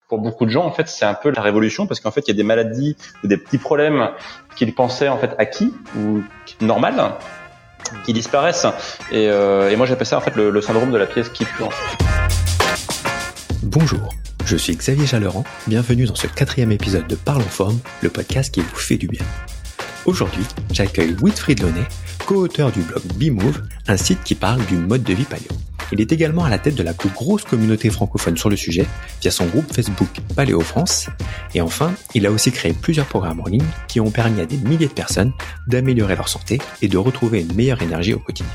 pour beaucoup de gens, en fait, c'est un peu la révolution parce qu'en fait, il y a des maladies ou des petits problèmes qu'ils pensaient en fait acquis ou normal qui disparaissent. Et moi, j'appelle ça en fait le syndrome de la pièce qui pue. Bonjour, je suis Xavier Jalleran. Bienvenue dans ce 4e épisode de Parle en forme, le podcast qui vous fait du bien. Aujourd'hui, j'accueille Wilfried Launay, co-auteur du blog BeMove, un site qui parle du mode de vie paléo. Il est également à la tête de la plus grosse communauté francophone sur le sujet via son groupe Facebook Paléo France. Et enfin, il a aussi créé plusieurs programmes en ligne qui ont permis à des milliers de personnes d'améliorer leur santé et de retrouver une meilleure énergie au quotidien.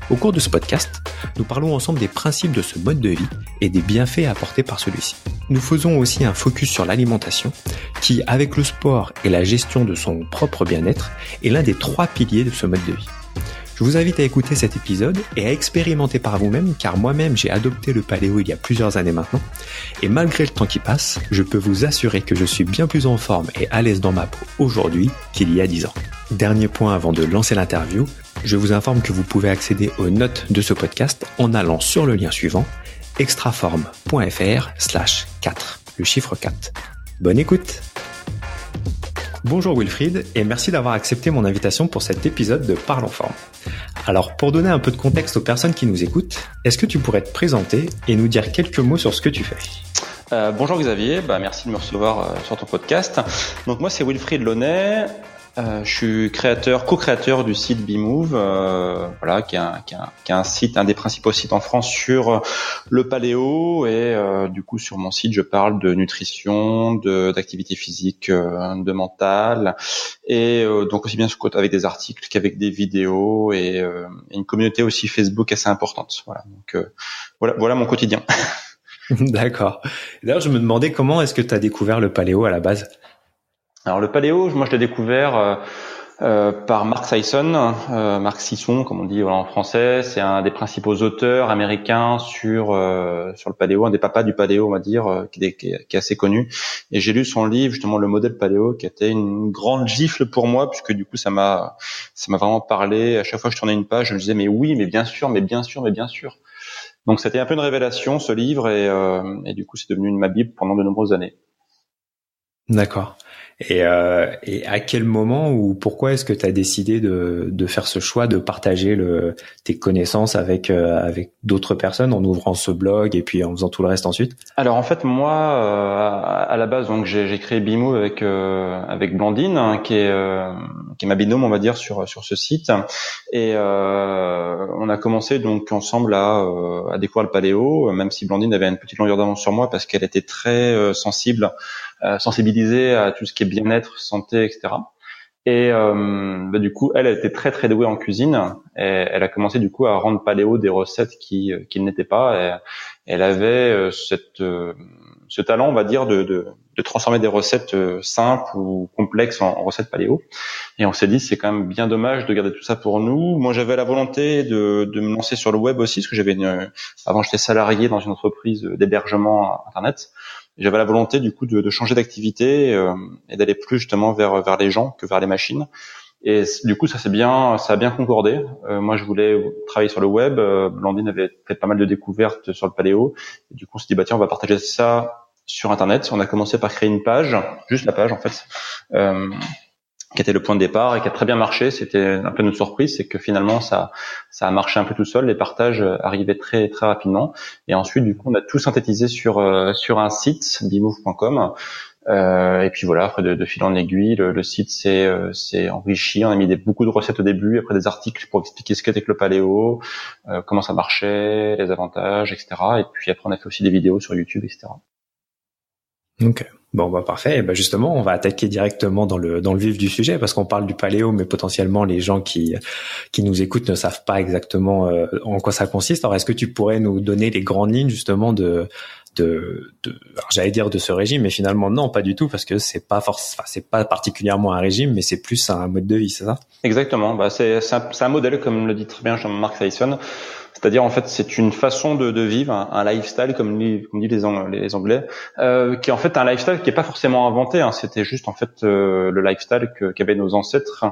Au cours de ce podcast, nous parlons ensemble des principes de ce mode de vie et des bienfaits apportés par celui-ci. Nous faisons aussi un focus sur l'alimentation qui, avec le sport et la gestion de son propre bien-être, est l'un des 3 piliers de ce mode de vie. Je vous invite à écouter cet épisode et à expérimenter par vous-même car moi-même j'ai adopté le paléo il y a plusieurs années maintenant et malgré le temps qui passe, je peux vous assurer que je suis bien plus en forme et à l'aise dans ma peau aujourd'hui qu'il y a 10 ans. Dernier point avant de lancer l'interview, je vous informe que vous pouvez accéder aux notes de ce podcast en allant sur le lien suivant extraform.fr/4, le chiffre 4. Bonne écoute! Bonjour Wilfried et merci d'avoir accepté mon invitation pour cet épisode de Parle en forme. Alors pour donner un peu de contexte aux personnes qui nous écoutent, est-ce que tu pourrais te présenter et nous dire quelques mots sur ce que tu fais ? Bonjour Xavier, merci de me recevoir sur ton podcast. Donc moi c'est Wilfried Launay. Je suis co-créateur du site BeMove, qui est un site, un des principaux sites en France sur le paléo et du coup sur mon site je parle de nutrition, d'activité physique, de mental et donc aussi bien avec des articles qu'avec des vidéos et une communauté aussi Facebook assez importante. Voilà, donc voilà mon quotidien. D'accord. D'ailleurs je me demandais comment est-ce que tu as découvert le paléo à la base ? Alors le paléo, moi je l'ai découvert par Mark Sisson, comme on dit en français. C'est un des principaux auteurs américains sur le paléo, un des papas du paléo, on va dire, qui est assez connu. Et j'ai lu son livre justement Le modèle paléo, qui était une grande gifle pour moi, puisque du coup ça m'a vraiment parlé. À chaque fois que je tournais une page, je me disais mais oui, mais bien sûr. Donc c'était un peu une révélation ce livre et du coup c'est devenu ma bible pendant de nombreuses années. D'accord. Et à quel moment ou pourquoi est-ce que tu as décidé de faire ce choix de partager tes connaissances avec d'autres personnes en ouvrant ce blog et puis en faisant tout le reste ensuite ? Alors en fait moi à la base donc j'ai créé BeMove avec Blandine qui est ma binôme on va dire sur ce site et on a commencé donc ensemble à découvrir le paléo même si Blandine avait une petite longueur d'avance sur moi parce qu'elle était très sensibilisée à tout ce qui est bien-être, santé, etc. Et du coup, elle était très très douée en cuisine. Et elle a commencé du coup à rendre paléo des recettes qui n'étaient pas. Et elle avait ce talent, on va dire, de transformer des recettes simples ou complexes en recettes paléo. Et on s'est dit, c'est quand même bien dommage de garder tout ça pour nous. Moi, j'avais la volonté de me lancer sur le web aussi, parce que avant, j'étais salarié dans une entreprise d'hébergement internet. J'avais la volonté du coup de changer d'activité et d'aller plus justement vers les gens que vers les machines. Et du coup ça a bien concordé. Moi je voulais travailler sur le web. Blandine avait fait pas mal de découvertes sur le paléo. Et du coup on s'est dit tiens on va partager ça sur internet. On a commencé par créer une page, juste la page en fait. Qui était le point de départ et qui a très bien marché. C'était un peu notre surprise, c'est que finalement ça a marché un peu tout seul. Les partages arrivaient très très rapidement. Et ensuite, du coup, on a tout synthétisé sur un site bemove.com. Et puis voilà, après de fil en aiguille, le site s'est enrichi. On a mis beaucoup de recettes au début, après des articles pour expliquer ce qu'était que le paléo, comment ça marchait, les avantages, etc. Et puis après, on a fait aussi des vidéos sur YouTube, etc. Ok. Bon, parfait. Et justement, on va attaquer directement dans le vif du sujet parce qu'on parle du paléo, mais potentiellement les gens qui nous écoutent ne savent pas exactement en quoi ça consiste. Alors, est-ce que tu pourrais nous donner les grandes lignes justement alors, j'allais dire de ce régime, mais finalement non, pas du tout, parce que c'est pas particulièrement un régime, mais c'est plus un mode de vie, c'est ça ? Exactement. C'est un modèle, comme le dit très bien Jean-Marc Sisson. C'est-à-dire en fait c'est une façon de vivre, un lifestyle comme disent les Anglais, qui est en fait un lifestyle qui est pas forcément inventé. C'était juste en fait le lifestyle qu'avaient nos ancêtres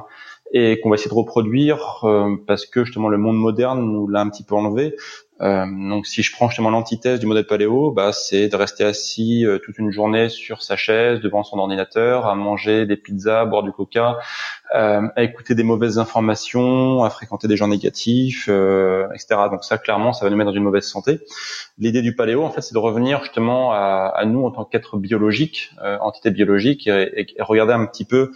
et qu'on va essayer de reproduire parce que justement le monde moderne nous l'a un petit peu enlevé. Donc si je prends justement l'antithèse du modèle paléo, c'est de rester assis toute une journée sur sa chaise devant son ordinateur, à manger des pizzas, à boire du coca, à écouter des mauvaises informations, à fréquenter des gens négatifs, etc. Donc ça, clairement, ça va nous mettre dans une mauvaise santé. L'idée du paléo, en fait, c'est de revenir justement à nous en tant qu'êtres biologiques, entités biologiques, et regarder un petit peu,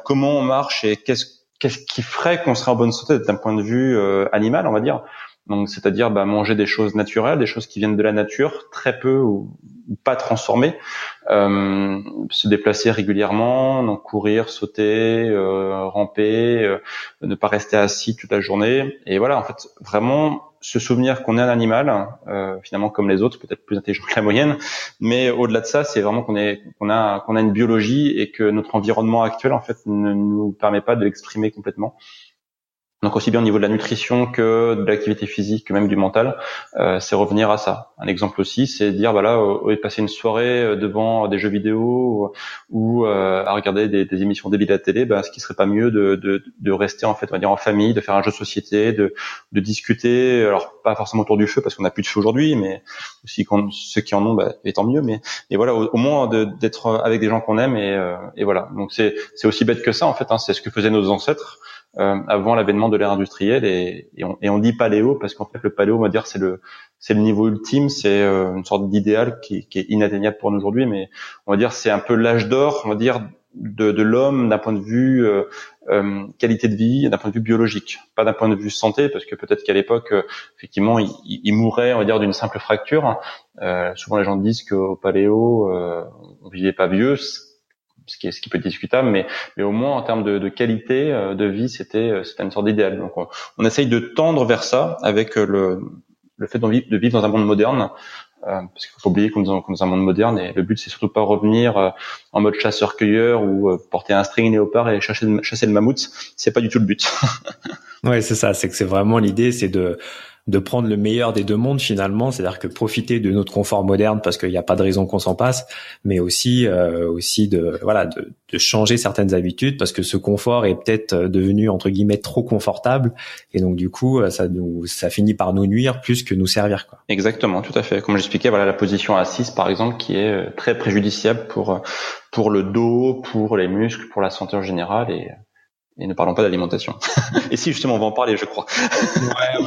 comment on marche et qu'est-ce qui ferait qu'on serait en bonne santé d'un point de vue animal, on va dire. Donc, c'est-à-dire manger des choses naturelles, des choses qui viennent de la nature, très peu ou pas transformées, se déplacer régulièrement, donc courir, sauter, ramper, ne pas rester assis toute la journée. Et voilà, en fait, vraiment se souvenir qu'on est un animal, finalement comme les autres, peut-être plus intelligent que la moyenne, mais au-delà de ça, c'est vraiment qu'on a une biologie et que notre environnement actuel, en fait, ne nous permet pas de l'exprimer complètement. Donc aussi bien au niveau de la nutrition que de l'activité physique, que même du mental, c'est revenir à ça. Un exemple aussi, c'est dire au lieu de passer une soirée devant des jeux vidéo ou à regarder des émissions débiles à la télé, ce qui serait pas mieux de rester en fait, on va dire en famille, de faire un jeu de société, de discuter. Alors pas forcément autour du feu parce qu'on n'a plus de feu aujourd'hui, mais aussi quand ceux qui en ont, et tant mieux. Mais voilà, au moins d'être avec des gens qu'on aime et voilà. Donc c'est aussi bête que ça en fait. C'est ce que faisaient nos ancêtres. Avant l'avènement de l'ère industrielle et on dit paléo parce qu'en fait le paléo, on va dire, c'est le niveau ultime, c'est une sorte d'idéal qui est inatteignable pour nous aujourd'hui, mais on va dire c'est un peu l'âge d'or, on va dire, de l'homme d'un point de vue qualité de vie, d'un point de vue biologique, pas d'un point de vue santé, parce que peut-être qu'à l'époque effectivement il mourait, on va dire, d'une simple fracture. Souvent les gens disent qu'au paléo on vivait pas vieux, ce qui peut être discutable, mais au moins en termes de qualité de vie, c'était une sorte d'idéal. Donc on essaye de tendre vers ça avec le fait de vivre dans un monde moderne, parce qu'il faut pas oublier qu'on est dans un monde moderne et le but c'est surtout pas revenir en mode chasseur-cueilleur ou porter un string léopard et chasser le mammouth. C'est pas du tout le but. Ouais, c'est ça. C'est que c'est vraiment l'idée, c'est de prendre le meilleur des deux mondes finalement, c'est-à-dire que profiter de notre confort moderne parce qu'il n'y a pas de raison qu'on s'en passe, mais aussi de changer certaines habitudes parce que ce confort est peut-être devenu entre guillemets trop confortable et donc du coup ça finit par nous nuire plus que nous servir, quoi. Exactement, tout à fait. Comme j'expliquais, la position assise par exemple qui est très préjudiciable pour le dos, pour les muscles, pour la santé en général et ne parlons pas d'alimentation. Et si, justement, on va en parler, je crois. Ouais,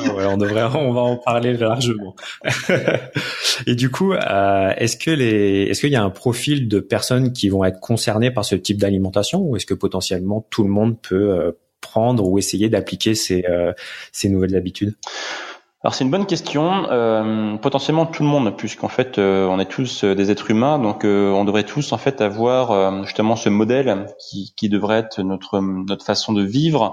on va en parler largement. Et du coup, est-ce qu'il y a un profil de personnes qui vont être concernées par ce type d'alimentation ou est-ce que potentiellement tout le monde peut prendre ou essayer d'appliquer ces nouvelles habitudes? Alors c'est une bonne question. Potentiellement tout le monde, puisqu'en fait on est tous des êtres humains, donc on devrait tous en fait avoir justement ce modèle qui devrait être notre façon de vivre.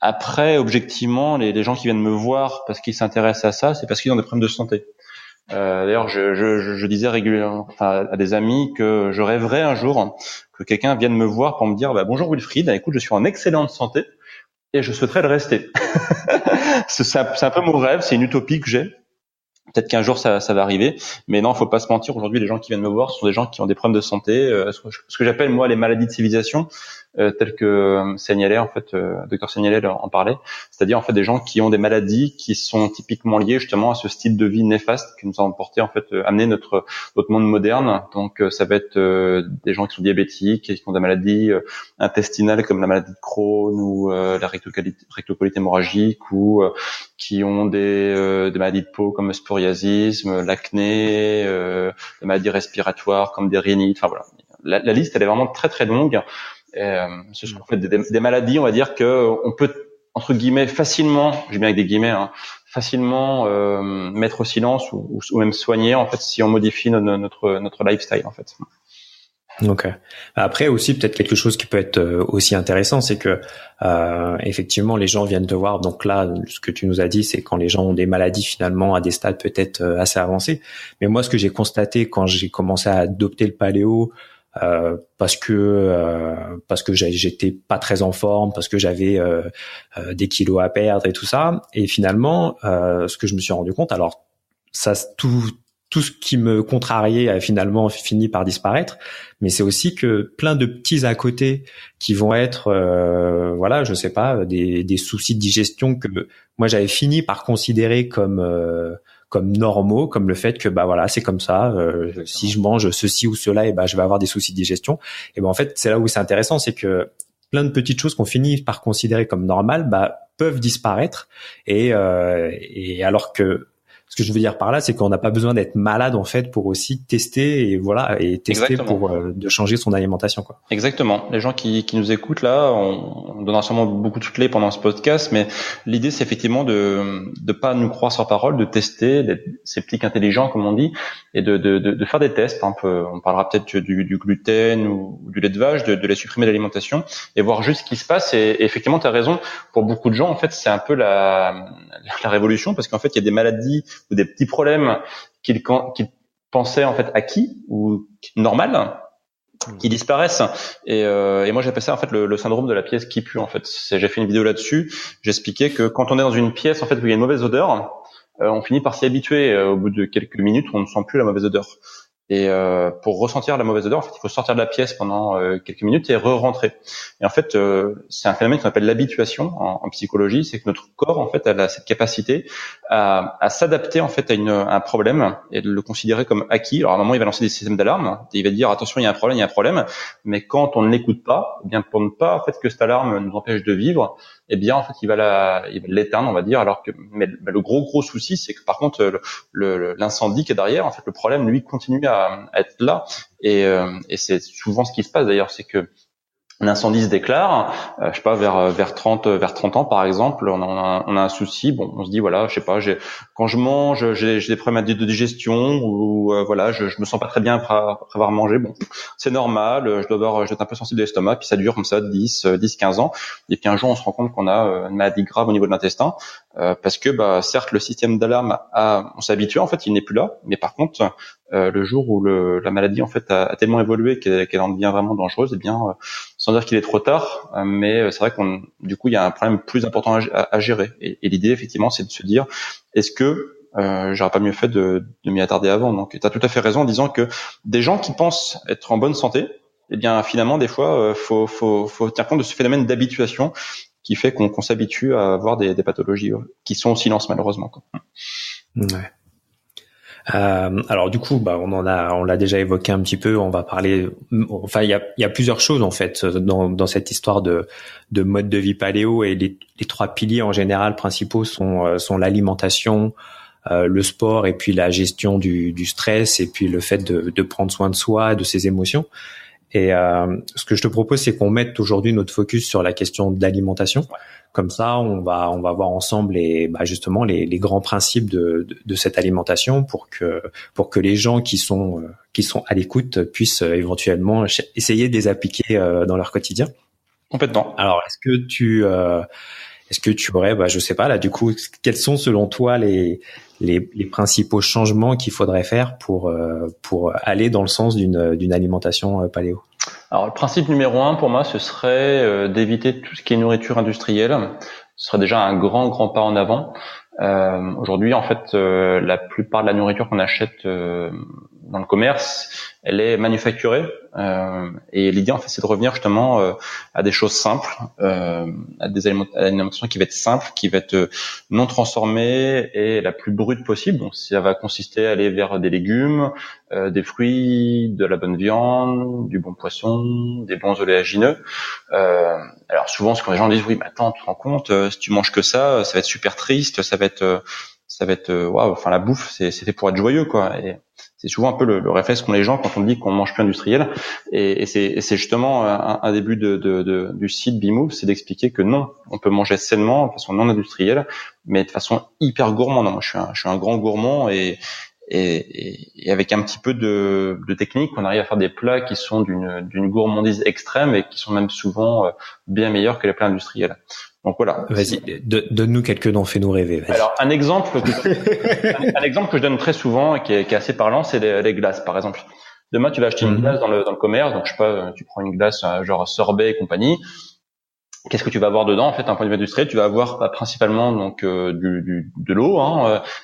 Après, objectivement, les gens qui viennent me voir parce qu'ils s'intéressent à ça, c'est parce qu'ils ont des problèmes de santé. D'ailleurs, je disais régulièrement à des amis que je rêverais un jour que quelqu'un vienne me voir pour me dire bonjour Wilfried, écoute, je suis en excellente santé. Et je souhaiterais le rester. C'est un peu mon rêve, c'est une utopie que j'ai. Peut-être qu'un jour ça va arriver, mais non, faut pas se mentir. Aujourd'hui, les gens qui viennent me voir sont des gens qui ont des problèmes de santé, ce que j'appelle moi les maladies de civilisation, telles que Seignelay, en fait, Dr Seignelay en parlait. C'est-à-dire en fait des gens qui ont des maladies qui sont typiquement liées justement à ce style de vie néfaste qui nous a emporté en fait, amené notre monde moderne. Donc ça va être des gens qui sont diabétiques et qui ont des maladies intestinales comme la maladie de Crohn ou la rectocolite hémorragique ou qui ont des maladies de peau comme le psoriasisme, l'acné, des maladies respiratoires comme des rhinites. Enfin voilà, la liste elle est vraiment très très longue. Ce sont en fait des maladies, on va dire que on peut entre guillemets facilement, j'ai bien avec des guillemets, facilement mettre au silence ou même soigner en fait si on modifie notre lifestyle en fait. Ok. Après aussi peut-être quelque chose qui peut être aussi intéressant, c'est que effectivement les gens viennent te voir. Donc là, ce que tu nous as dit, c'est quand les gens ont des maladies finalement à des stades peut-être assez avancés. Mais moi, ce que j'ai constaté quand j'ai commencé à adopter le paléo, parce que j'étais pas très en forme, parce que j'avais des kilos à perdre et tout ça. Et finalement, ce que je me suis rendu compte, alors ça tout ce qui me contrariait a finalement fini par disparaître, mais c'est aussi que plein de petits à côté qui vont être, voilà, je sais pas, des soucis de digestion que moi j'avais fini par considérer comme normaux, comme le fait que bah voilà, c'est comme ça. Si je mange ceci ou cela, et ben je vais avoir des soucis de digestion. Et ben en fait, c'est là où c'est intéressant, c'est que plein de petites choses qu'on finit par considérer comme normales, bah peuvent disparaître. Et alors que ce que je veux dire par là, c'est qu'on n'a pas besoin d'être malade en fait pour aussi tester et voilà et tester Exactement. pour de changer son alimentation quoi. Exactement. Les gens qui nous écoutent là, on donnera sûrement beaucoup de clés pendant ce podcast, mais l'idée c'est effectivement de pas nous croire sur parole, de tester, d'être sceptique intelligent comme on dit, et de faire des tests. On parlera peut-être du gluten ou du lait de vache, de les supprimer de l'alimentation et voir juste ce qui se passe. Et effectivement, tu as raison. Pour beaucoup de gens, en fait, c'est un peu la révolution parce qu'en fait, il y a des maladies ou des petits problèmes qu'ils pensaient en fait acquis ou normal qui disparaissent et moi j'appelle ça en fait le syndrome de la pièce qui pue en fait. J'ai fait une vidéo là-dessus, j'expliquais que quand on est dans une pièce en fait où il y a une mauvaise odeur, on finit par s'y habituer. Au bout de quelques minutes on ne sent plus la mauvaise odeur. Et pour ressentir la mauvaise odeur, en fait, il faut sortir de la pièce pendant quelques minutes et re-rentrer. Et en fait, c'est un phénomène qu'on appelle l'habituation en psychologie. C'est que notre corps, en fait, elle a cette capacité à s'adapter en fait à un problème et de le considérer comme acquis. Alors à un moment, il va lancer des systèmes d'alarme. Et il va dire attention, il y a un problème, il y a un problème. Mais quand on ne l'écoute pas, eh bien pour ne pas en fait que cette alarme nous empêche de vivre, eh bien en fait il va l'éteindre, on va dire. Alors que mais le gros souci, c'est que par contre l'incendie qui est derrière, en fait, le problème lui continue à être là. Et c'est souvent ce qui se passe d'ailleurs, c'est que un incendie se déclare, je sais pas, vers 30 ans par exemple, on a un souci. Bon, on se dit voilà, je sais pas, quand je mange, j'ai des problèmes de digestion ou voilà, je me sens pas très bien après avoir mangé. Bon, c'est normal, je dois être un peu sensible de l'estomac, puis ça dure comme ça 10-15 ans. Et puis un jour, on se rend compte qu'on a une maladie grave au niveau de l'intestin parce que bah certes le système d'alarme on s'est habitué, en fait, il n'est plus là, mais par contre le jour où la maladie en fait a tellement évolué qu'elle en devient vraiment dangereuse, eh bien sans dire qu'il est trop tard, mais c'est vrai du coup il y a un problème plus important à gérer. Et l'idée effectivement c'est de se dire est-ce que j'aurais pas mieux fait de m'y attarder avant. Donc tu as tout à fait raison en disant que des gens qui pensent être en bonne santé, eh bien finalement des fois faut tenir compte de ce phénomène d'habituation qui fait qu'on s'habitue à avoir des pathologies qui sont au silence malheureusement quoi. Ouais. Alors du coup, bah on l'a déjà évoqué un petit peu. On va parler. Enfin, il y a plusieurs choses en fait dans cette histoire de mode de vie paléo, et les trois piliers en général principaux sont l'alimentation, le sport et puis la gestion du stress et puis le fait de prendre soin de soi, de ses émotions. Et ce que je te propose, c'est qu'on mette aujourd'hui notre focus sur la question de l'alimentation. Ouais. Comme ça, on va voir ensemble justement les grands principes de cette alimentation pour que les gens qui sont à l'écoute puissent éventuellement essayer de les appliquer dans leur quotidien. Complètement. Alors, est-ce que tu aurais, je sais pas là, du coup, quels sont selon toi les principaux changements qu'il faudrait faire pour aller dans le sens d'une alimentation paléo? Alors le principe numéro 1 pour moi, ce serait d'éviter tout ce qui est nourriture industrielle. Ce serait déjà un grand pas en avant. Aujourd'hui, en fait, la plupart de la nourriture qu'on achète dans le commerce, elle est manufacturée. Et l'idée, en fait, c'est de revenir justement à des choses simples, à l'alimentation qui va être simple, qui va être non transformée et la plus brute possible. Donc, ça va consister à aller vers des légumes, des fruits, de la bonne viande, du bon poisson, des bons oléagineux. Alors souvent, quand les gens disent oui, mais attends, tu te rends compte, si tu manges que ça va être super triste, ça va être waouh. Enfin, la bouffe, c'est fait pour être joyeux, quoi. Et c'est souvent un peu le réflexe qu'ont les gens quand on dit qu'on mange plus industriel. Et c'est justement un début du site BeMove, c'est d'expliquer que non, on peut manger sainement, de façon non industrielle, mais de façon hyper gourmande. Moi, je suis un grand gourmand et avec un petit peu de technique, on arrive à faire des plats qui sont d'une gourmandise extrême et qui sont même souvent bien meilleurs que les plats industriels. Donc voilà. Vas-y, donne-nous quelques noms, fais-nous rêver. Vas-y. Alors un exemple que je donne très souvent et qui est assez parlant, c'est les glaces par exemple. Demain tu vas acheter une glace dans le commerce, donc je sais pas, tu prends une glace genre sorbet et compagnie. Qu'est-ce que tu vas avoir dedans en fait, d'un point de vue industriel? Tu vas avoir principalement donc de l'eau,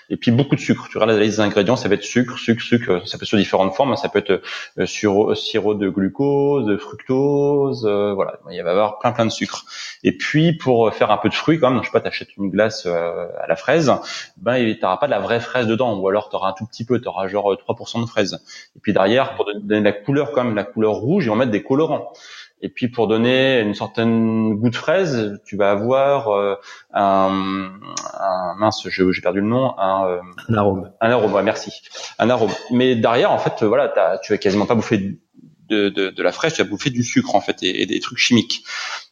et puis beaucoup de sucre. Tu regardes la liste des ingrédients, ça va être sucre. Ça peut être sur différentes formes. Ça peut être sirop de glucose, de fructose, voilà. Il va y avoir plein de sucre. Et puis pour faire un peu de fruits, quand même, je sais pas, t'achètes une glace à la fraise, t'auras pas de la vraie fraise dedans, ou alors t'auras un tout petit peu, t'auras genre 3% de fraise. Et puis derrière, pour donner la couleur, quand même, la couleur rouge, ils vont mettre des colorants. Et puis pour donner une certaine goût de fraise, tu vas avoir j'ai perdu le nom, un arôme. Un arôme, ouais, merci. Un arôme. Mais derrière, en fait, voilà, tu vas quasiment pas bouffer de la fraise, tu vas bouffer du sucre en fait et des trucs chimiques.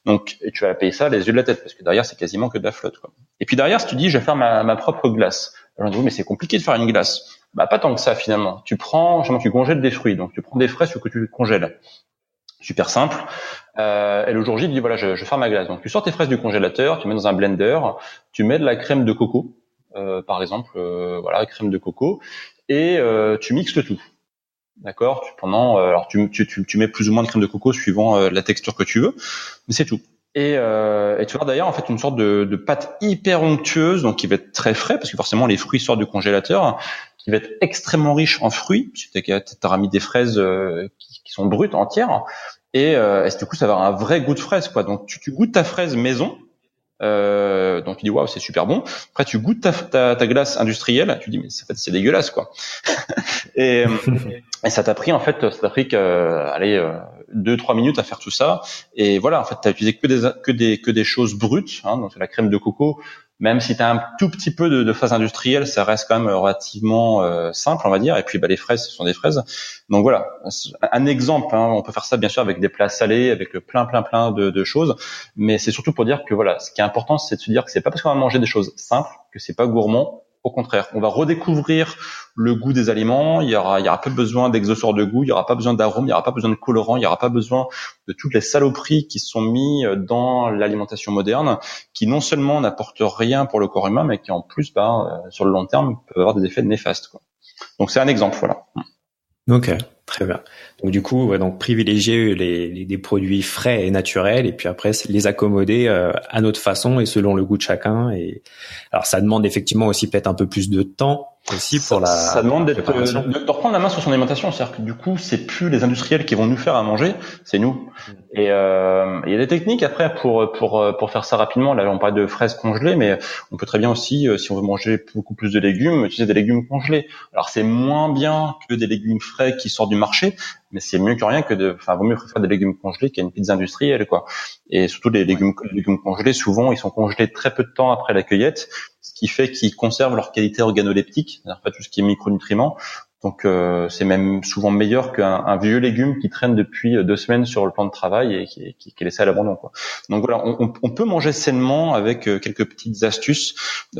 Donc et tu vas payer ça les yeux de la tête parce que derrière c'est quasiment que de la flotte, quoi. Et puis derrière, si tu dis je vais faire ma propre glace, alors on dit mais c'est compliqué de faire une glace. Pas tant que ça finalement. Tu congèles des fruits, donc tu prends des fraises que tu congèles. Super simple. Et le jour J, tu dis voilà, je vais faire ma glace. Donc tu sors tes fraises du congélateur, tu mets dans un blender, tu mets de la crème de coco, par exemple, voilà, crème de coco, et tu mixes le tout. D'accord. Alors tu mets plus ou moins de crème de coco suivant la texture que tu veux, mais c'est tout. Et tu vois d'ailleurs en fait une sorte de pâte hyper onctueuse, donc qui va être très frais parce que forcément les fruits sortent du congélateur, qui va être extrêmement riche en fruits, puisque t'auras mis des fraises qui sont brutes entières, et du coup ça va avoir un vrai goût de fraise, quoi. Donc tu goûtes ta fraise maison. Donc tu dis waouh, c'est super bon. Après tu goûtes ta glace industrielle, tu dis mais en fait c'est dégueulasse, quoi. et ça t'a pris 2-3 minutes à faire tout ça, et voilà, en fait t'as utilisé que des choses brutes, donc la crème de coco. Même si tu as un tout petit peu de phase industrielle, ça reste quand même relativement simple, on va dire. Et puis les fraises, ce sont des fraises. Donc voilà, un exemple. On peut faire ça bien sûr avec des plats salés, avec plein de choses. Mais c'est surtout pour dire que voilà, ce qui est important, c'est de se dire que c'est pas parce qu'on va manger des choses simples que c'est pas gourmand. Au contraire, on va redécouvrir le goût des aliments. Il y aura pas besoin d'exhausteur de goût, il y aura pas besoin d'arômes, il y aura pas besoin de colorants, il y aura pas besoin de toutes les saloperies qui sont mis dans l'alimentation moderne, qui non seulement n'apportent rien pour le corps humain, mais qui en plus, sur le long terme, peuvent avoir des effets néfastes, quoi. Donc c'est un exemple, voilà. Ok, très bien. Donc du coup, donc privilégier des produits frais et naturels, et puis après les accommoder à notre façon et selon le goût de chacun. Et alors ça demande effectivement aussi peut-être un peu plus de temps aussi pour ça demande de reprendre la main sur son alimentation. C'est-à-dire que du coup, c'est plus les industriels qui vont nous faire à manger, c'est nous. Et il y a des techniques après pour faire ça rapidement. Là, on parle de fraises congelées, mais on peut très bien aussi, si on veut manger beaucoup plus de légumes, utiliser des légumes congelés. Alors c'est moins bien que des légumes frais qui sortent du marché, mais c'est mieux que rien vaut mieux préférer des légumes congelés qu'à une pizza industrielle, quoi. Et surtout les légumes congelés, souvent, ils sont congelés très peu de temps après la cueillette, ce qui fait qu'ils conservent leur qualité organoleptique, c'est-à-dire tout ce qui est micronutriments. Donc c'est même souvent meilleur qu'un vieux légume qui traîne depuis 2 semaines sur le plan de travail et qui est laissé à l'abandon, quoi. Donc voilà, on peut manger sainement avec quelques petites astuces,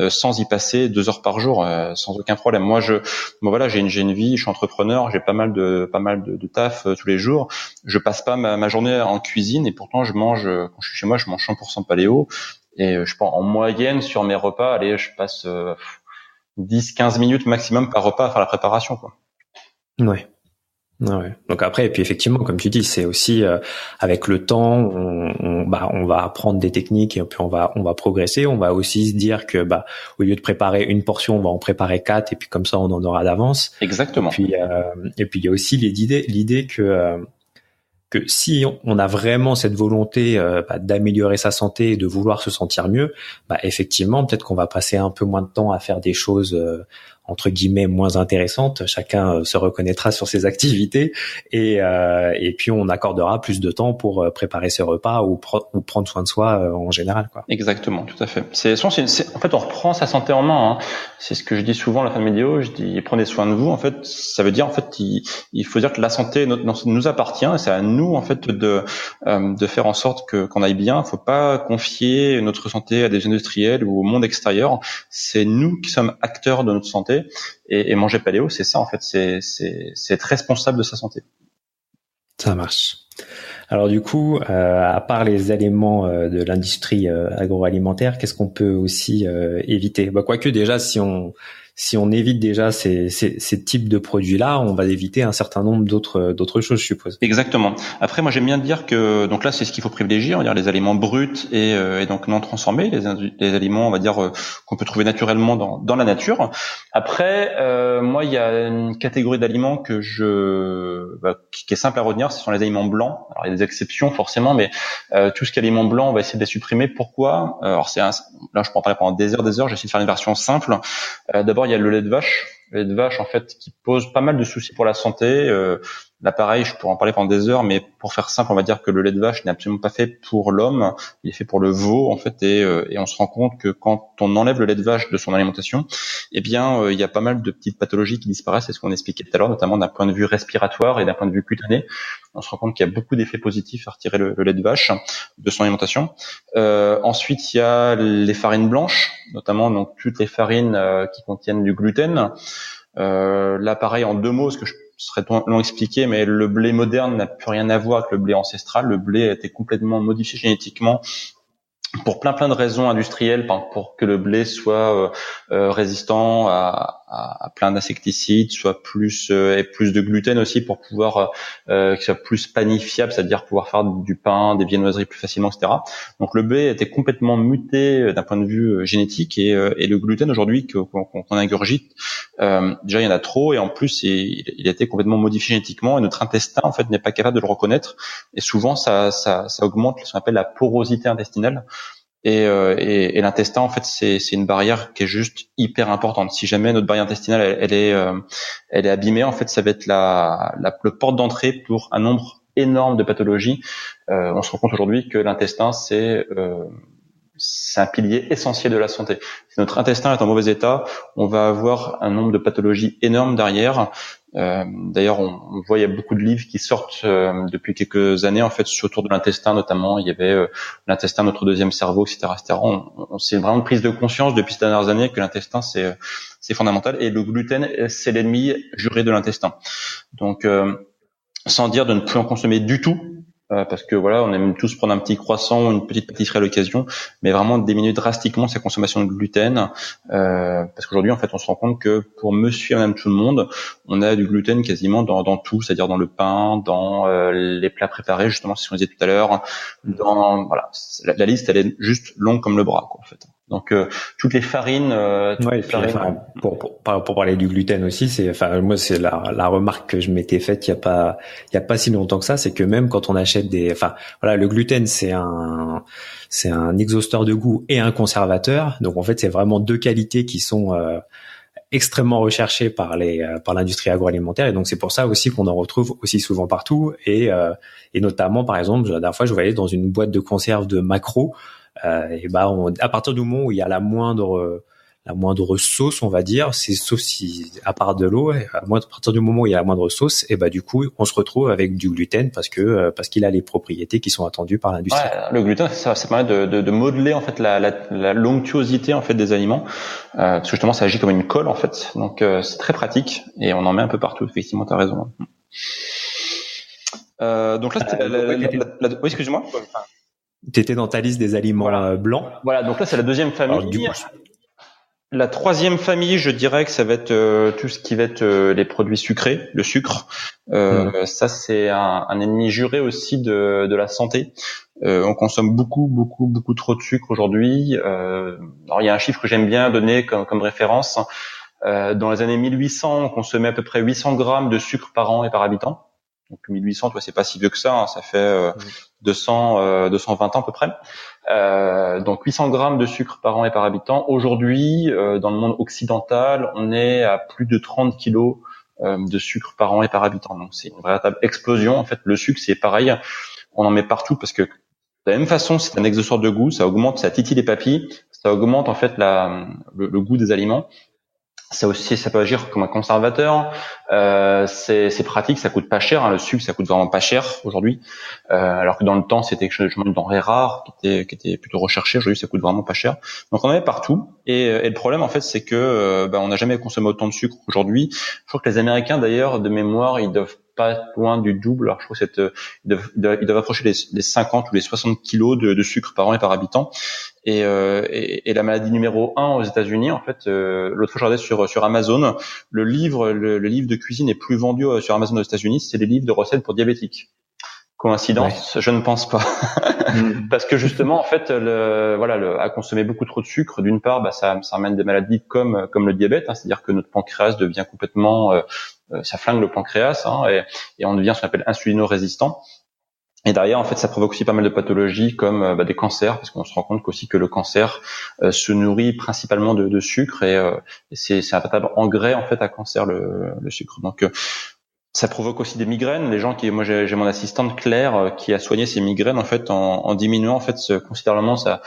sans y passer 2 heures par jour, sans aucun problème. Moi voilà, j'ai une vie, je suis entrepreneur, j'ai pas mal de taf tous les jours. Je passe pas ma journée en cuisine, et pourtant je mange, quand je suis chez moi, je mange 100% paléo, et je pense en moyenne sur mes repas, allez, je passe 10-15 minutes maximum par repas à faire la préparation, quoi. Ouais. Donc après, et puis effectivement, comme tu dis, c'est aussi avec le temps, on va apprendre des techniques, et puis on va progresser. On va aussi se dire que au lieu de préparer une portion, on va en préparer 4, et puis comme ça, on en aura d'avance. Exactement. Et puis il y a aussi l'idée que si on a vraiment cette volonté d'améliorer sa santé et de vouloir se sentir mieux, effectivement, peut-être qu'on va passer un peu moins de temps à faire des choses entre guillemets moins intéressantes. Chacun se reconnaîtra sur ses activités, et puis on accordera plus de temps pour préparer ses repas ou prendre soin de soi en général, quoi. Exactement, tout à fait. En fait, on reprend sa santé en main. C'est ce que je dis souvent à la fin de mes vidéos. Je dis prenez soin de vous. En fait, ça veut dire il faut dire que la santé nous appartient, et c'est à nous en fait de faire en sorte qu'on aille bien. Il faut pas confier notre santé à des industriels ou au monde extérieur. C'est nous qui sommes acteurs de notre santé. Et manger paléo, c'est ça en fait, c'est être responsable de sa santé. Ça marche. Alors du coup, à part les éléments de l'industrie agroalimentaire, qu'est-ce qu'on peut aussi éviter ? Quoique déjà, si si on évite déjà ces types de produits-là, on va éviter un certain nombre d'autres choses, je suppose. Exactement. Après, moi, j'aime bien dire que, donc là, c'est ce qu'il faut privilégier, on va dire les aliments bruts et donc non transformés, les aliments, on va dire, qu'on peut trouver naturellement dans la nature. Après, moi, il y a une catégorie d'aliments qui est simple à retenir, ce sont les aliments blancs. Alors, il y a des exceptions, forcément, mais tout ce qui est aliments blancs, on va essayer de les supprimer. Pourquoi? Alors, là, je peux en parler pendant des heures, j'essaie de faire une version simple. D'abord, il y a le lait de vache. Le lait de vache, en fait, qui pose pas mal de soucis pour la santé. Là, pareil, je pourrais en parler pendant des heures, mais pour faire simple, on va dire que le lait de vache n'est absolument pas fait pour l'homme. Il est fait pour le veau, en fait, et on se rend compte que quand on enlève le lait de vache de son alimentation, eh bien, il y a pas mal de petites pathologies qui disparaissent. C'est ce qu'on expliquait tout à l'heure, notamment d'un point de vue respiratoire et d'un point de vue cutané. On se rend compte qu'il y a beaucoup d'effets positifs à retirer le lait de vache de son alimentation. Ensuite, il y a les farines blanches, notamment donc toutes les farines qui contiennent du gluten. Là, pareil, en 2 mots, parce que je serait long expliqué, mais le blé moderne n'a plus rien à voir avec le blé ancestral. Le blé a été complètement modifié génétiquement pour plein de raisons industrielles, pour que le blé soit résistant à plein d'insecticides, soit plus et plus de gluten aussi pour pouvoir qu'il soit plus panifiable, c'est-à-dire pouvoir faire du pain, des viennoiseries plus facilement, etc. Donc le blé a été complètement muté d'un point de vue génétique et le gluten aujourd'hui qu'on ingurgite, déjà il y en a trop et en plus il a été complètement modifié génétiquement et notre intestin en fait n'est pas capable de le reconnaître et souvent ça augmente ce qu'on appelle la porosité intestinale. Et l'intestin en fait c'est une barrière qui est juste hyper importante. Si jamais notre barrière intestinale elle est abîmée, en fait ça va être le porte d'entrée pour un nombre énorme de pathologies. On se rend compte aujourd'hui que l'intestin c'est un pilier essentiel de la santé. Si notre intestin est en mauvais état, on va avoir un nombre de pathologies énormes derrière. D'ailleurs, on voit il y a beaucoup de livres qui sortent depuis quelques années en fait autour de l'intestin, notamment il y avait l'intestin, notre deuxième cerveau, etc., etc. C'est vraiment une prise de conscience depuis ces dernières années que l'intestin c'est fondamental et le gluten c'est l'ennemi juré de l'intestin. Donc sans dire de ne plus en consommer du tout. Parce que voilà, on aime tous prendre un petit croissant ou une petite pâtisserie à l'occasion, mais vraiment diminuer drastiquement sa consommation de gluten, parce qu'aujourd'hui en fait on se rend compte que pour monsieur et madame tout le monde, on a du gluten quasiment dans tout, c'est-à-dire dans le pain, dans les plats préparés justement, c'est ce qu'on disait tout à l'heure, voilà, la liste elle est juste longue comme le bras quoi en fait. Donc toutes les farines. Pour parler du gluten aussi, moi c'est la remarque que je m'étais faite il y a pas si longtemps que ça, c'est que même quand on achète le gluten c'est un exhausteur de goût et un conservateur. Donc en fait c'est vraiment 2 qualités qui sont extrêmement recherchées par l'industrie agroalimentaire et donc c'est pour ça aussi qu'on en retrouve aussi souvent partout et notamment par exemple la dernière fois je voyais dans une boîte de conserve de Macro. À partir du moment où il y a la moindre sauce, on va dire, c'est sauf si à part de l'eau, à partir du moment où il y a la moindre sauce, du coup, on se retrouve avec du gluten parce qu'il a les propriétés qui sont attendues par l'industrie. Ouais, le gluten, ça permet de modeler en fait la l'onctuosité en fait des aliments, parce que justement ça agit comme une colle en fait. Donc c'est très pratique et on en met un peu partout. Effectivement, t'as raison. Donc là, oui, excuse-moi. T'étais dans ta liste des aliments blancs. Voilà, donc là c'est la deuxième famille. Alors, du coup, la troisième famille, je dirais que ça va être tout ce qui va être les produits sucrés, le sucre. Ça c'est un ennemi juré aussi de la santé. On consomme beaucoup trop de sucre aujourd'hui. Alors il y a un chiffre que j'aime bien donner comme référence. Dans les années 1800, on consommait à peu près 800 grammes de sucre par an et par habitant. Donc 1800, c'est pas si vieux que ça, hein, ça fait 220 ans à peu près. Donc 800 grammes de sucre par an et par habitant. Aujourd'hui, dans le monde occidental, on est à plus de 30 kilos de sucre par an et par habitant. Donc c'est une véritable explosion. En fait, le sucre, c'est pareil, on en met partout parce que de la même façon, c'est un exhausteur de goût, ça augmente, ça titille les papilles, ça augmente en fait le goût des aliments. Ça peut agir comme un conservateur. C'est pratique, ça coûte pas cher. Hein, le sucre, ça coûte vraiment pas cher aujourd'hui. Alors que dans le temps, c'était quelque chose de denrée rare, qui était plutôt recherché. Aujourd'hui, ça coûte vraiment pas cher. Donc on en met partout. Et le problème, en fait, c'est que on n'a jamais consommé autant de sucre qu'aujourd'hui. Je crois que les Américains, d'ailleurs, de mémoire, ils doivent pas loin du double. Alors je crois que ils doivent approcher les 50 ou les 60 kilos de sucre par an et par habitant. Et la maladie numéro 1 aux États-Unis, en fait, l'autre fois je regardais sur Amazon, le livre de cuisine est plus vendu sur Amazon aux États-Unis, c'est les livres de recettes pour diabétiques. Coïncidence, ouais. Je ne pense pas. Parce que justement, en fait, à consommer beaucoup trop de sucre, d'une part, ça amène des maladies comme le diabète, hein, c'est-à-dire que notre pancréas devient complètement, ça flingue le pancréas, hein, et on devient ce qu'on appelle insulino-résistant. Et derrière, en fait, ça provoque aussi pas mal de pathologies comme des cancers, parce qu'on se rend compte qu'aussi que le cancer se nourrit principalement de sucre, et c'est un véritable engrais en fait à cancer le sucre. Donc ça provoque aussi des migraines. Les gens moi j'ai mon assistante Claire qui a soigné ses migraines en fait en diminuant en fait considérablement sa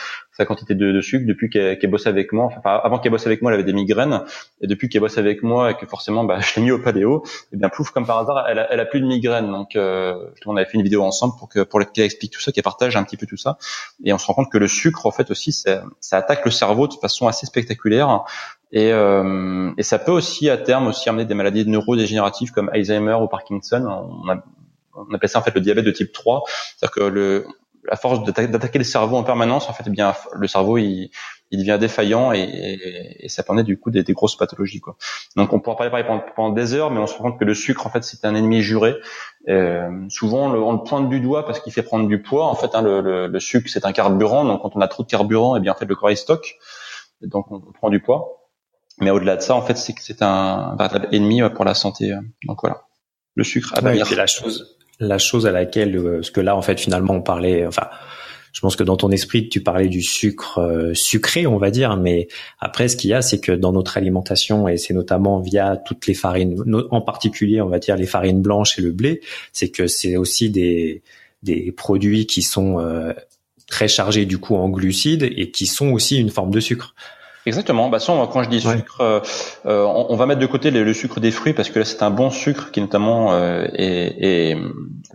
quantité de sucre depuis qu'elle bosse avec moi. Enfin, avant qu'elle bosse avec moi, elle avait des migraines, et depuis qu'elle bosse avec moi et que forcément je l'ai mis au paléo, et bien plouf comme par hasard, elle a plus de migraines. Donc on avait fait une vidéo ensemble pour qu'elle explique tout ça, qu'elle partage un petit peu tout ça, et on se rend compte que le sucre en fait aussi ça attaque le cerveau de façon assez spectaculaire. Et ça peut aussi à terme aussi amener des maladies neurodégénératives comme Alzheimer ou Parkinson. On appelle ça en fait le diabète de type 3, c'est-à-dire que à force d'attaquer le cerveau en permanence, en fait, bien le cerveau il devient défaillant, et ça permet du coup des grosses pathologies, quoi. Donc on pourra parler pendant des heures, mais on se rend compte que le sucre en fait c'est un ennemi juré. Souvent on le pointe du doigt parce qu'il fait prendre du poids. En fait, hein, le sucre c'est un carburant, donc quand on a trop de carburant, et bien en fait le corps il stocke, et donc on prend du poids. Mais au-delà de ça, en fait, c'est que c'est un véritable ennemi pour la santé. Donc voilà, le sucre à bannir. Ouais, la chose à laquelle, parce que là, en fait, finalement, on parlait. Enfin, je pense que dans ton esprit, tu parlais du sucre sucré, on va dire. Mais après, ce qu'il y a, c'est que dans notre alimentation, et c'est notamment via toutes les farines, en particulier, on va dire les farines blanches et le blé, c'est que c'est aussi des produits qui sont très chargés du coup en glucides et qui sont aussi une forme de sucre. Exactement. Quand je dis sucre, on va mettre de côté le sucre des fruits, parce que là c'est un bon sucre qui notamment est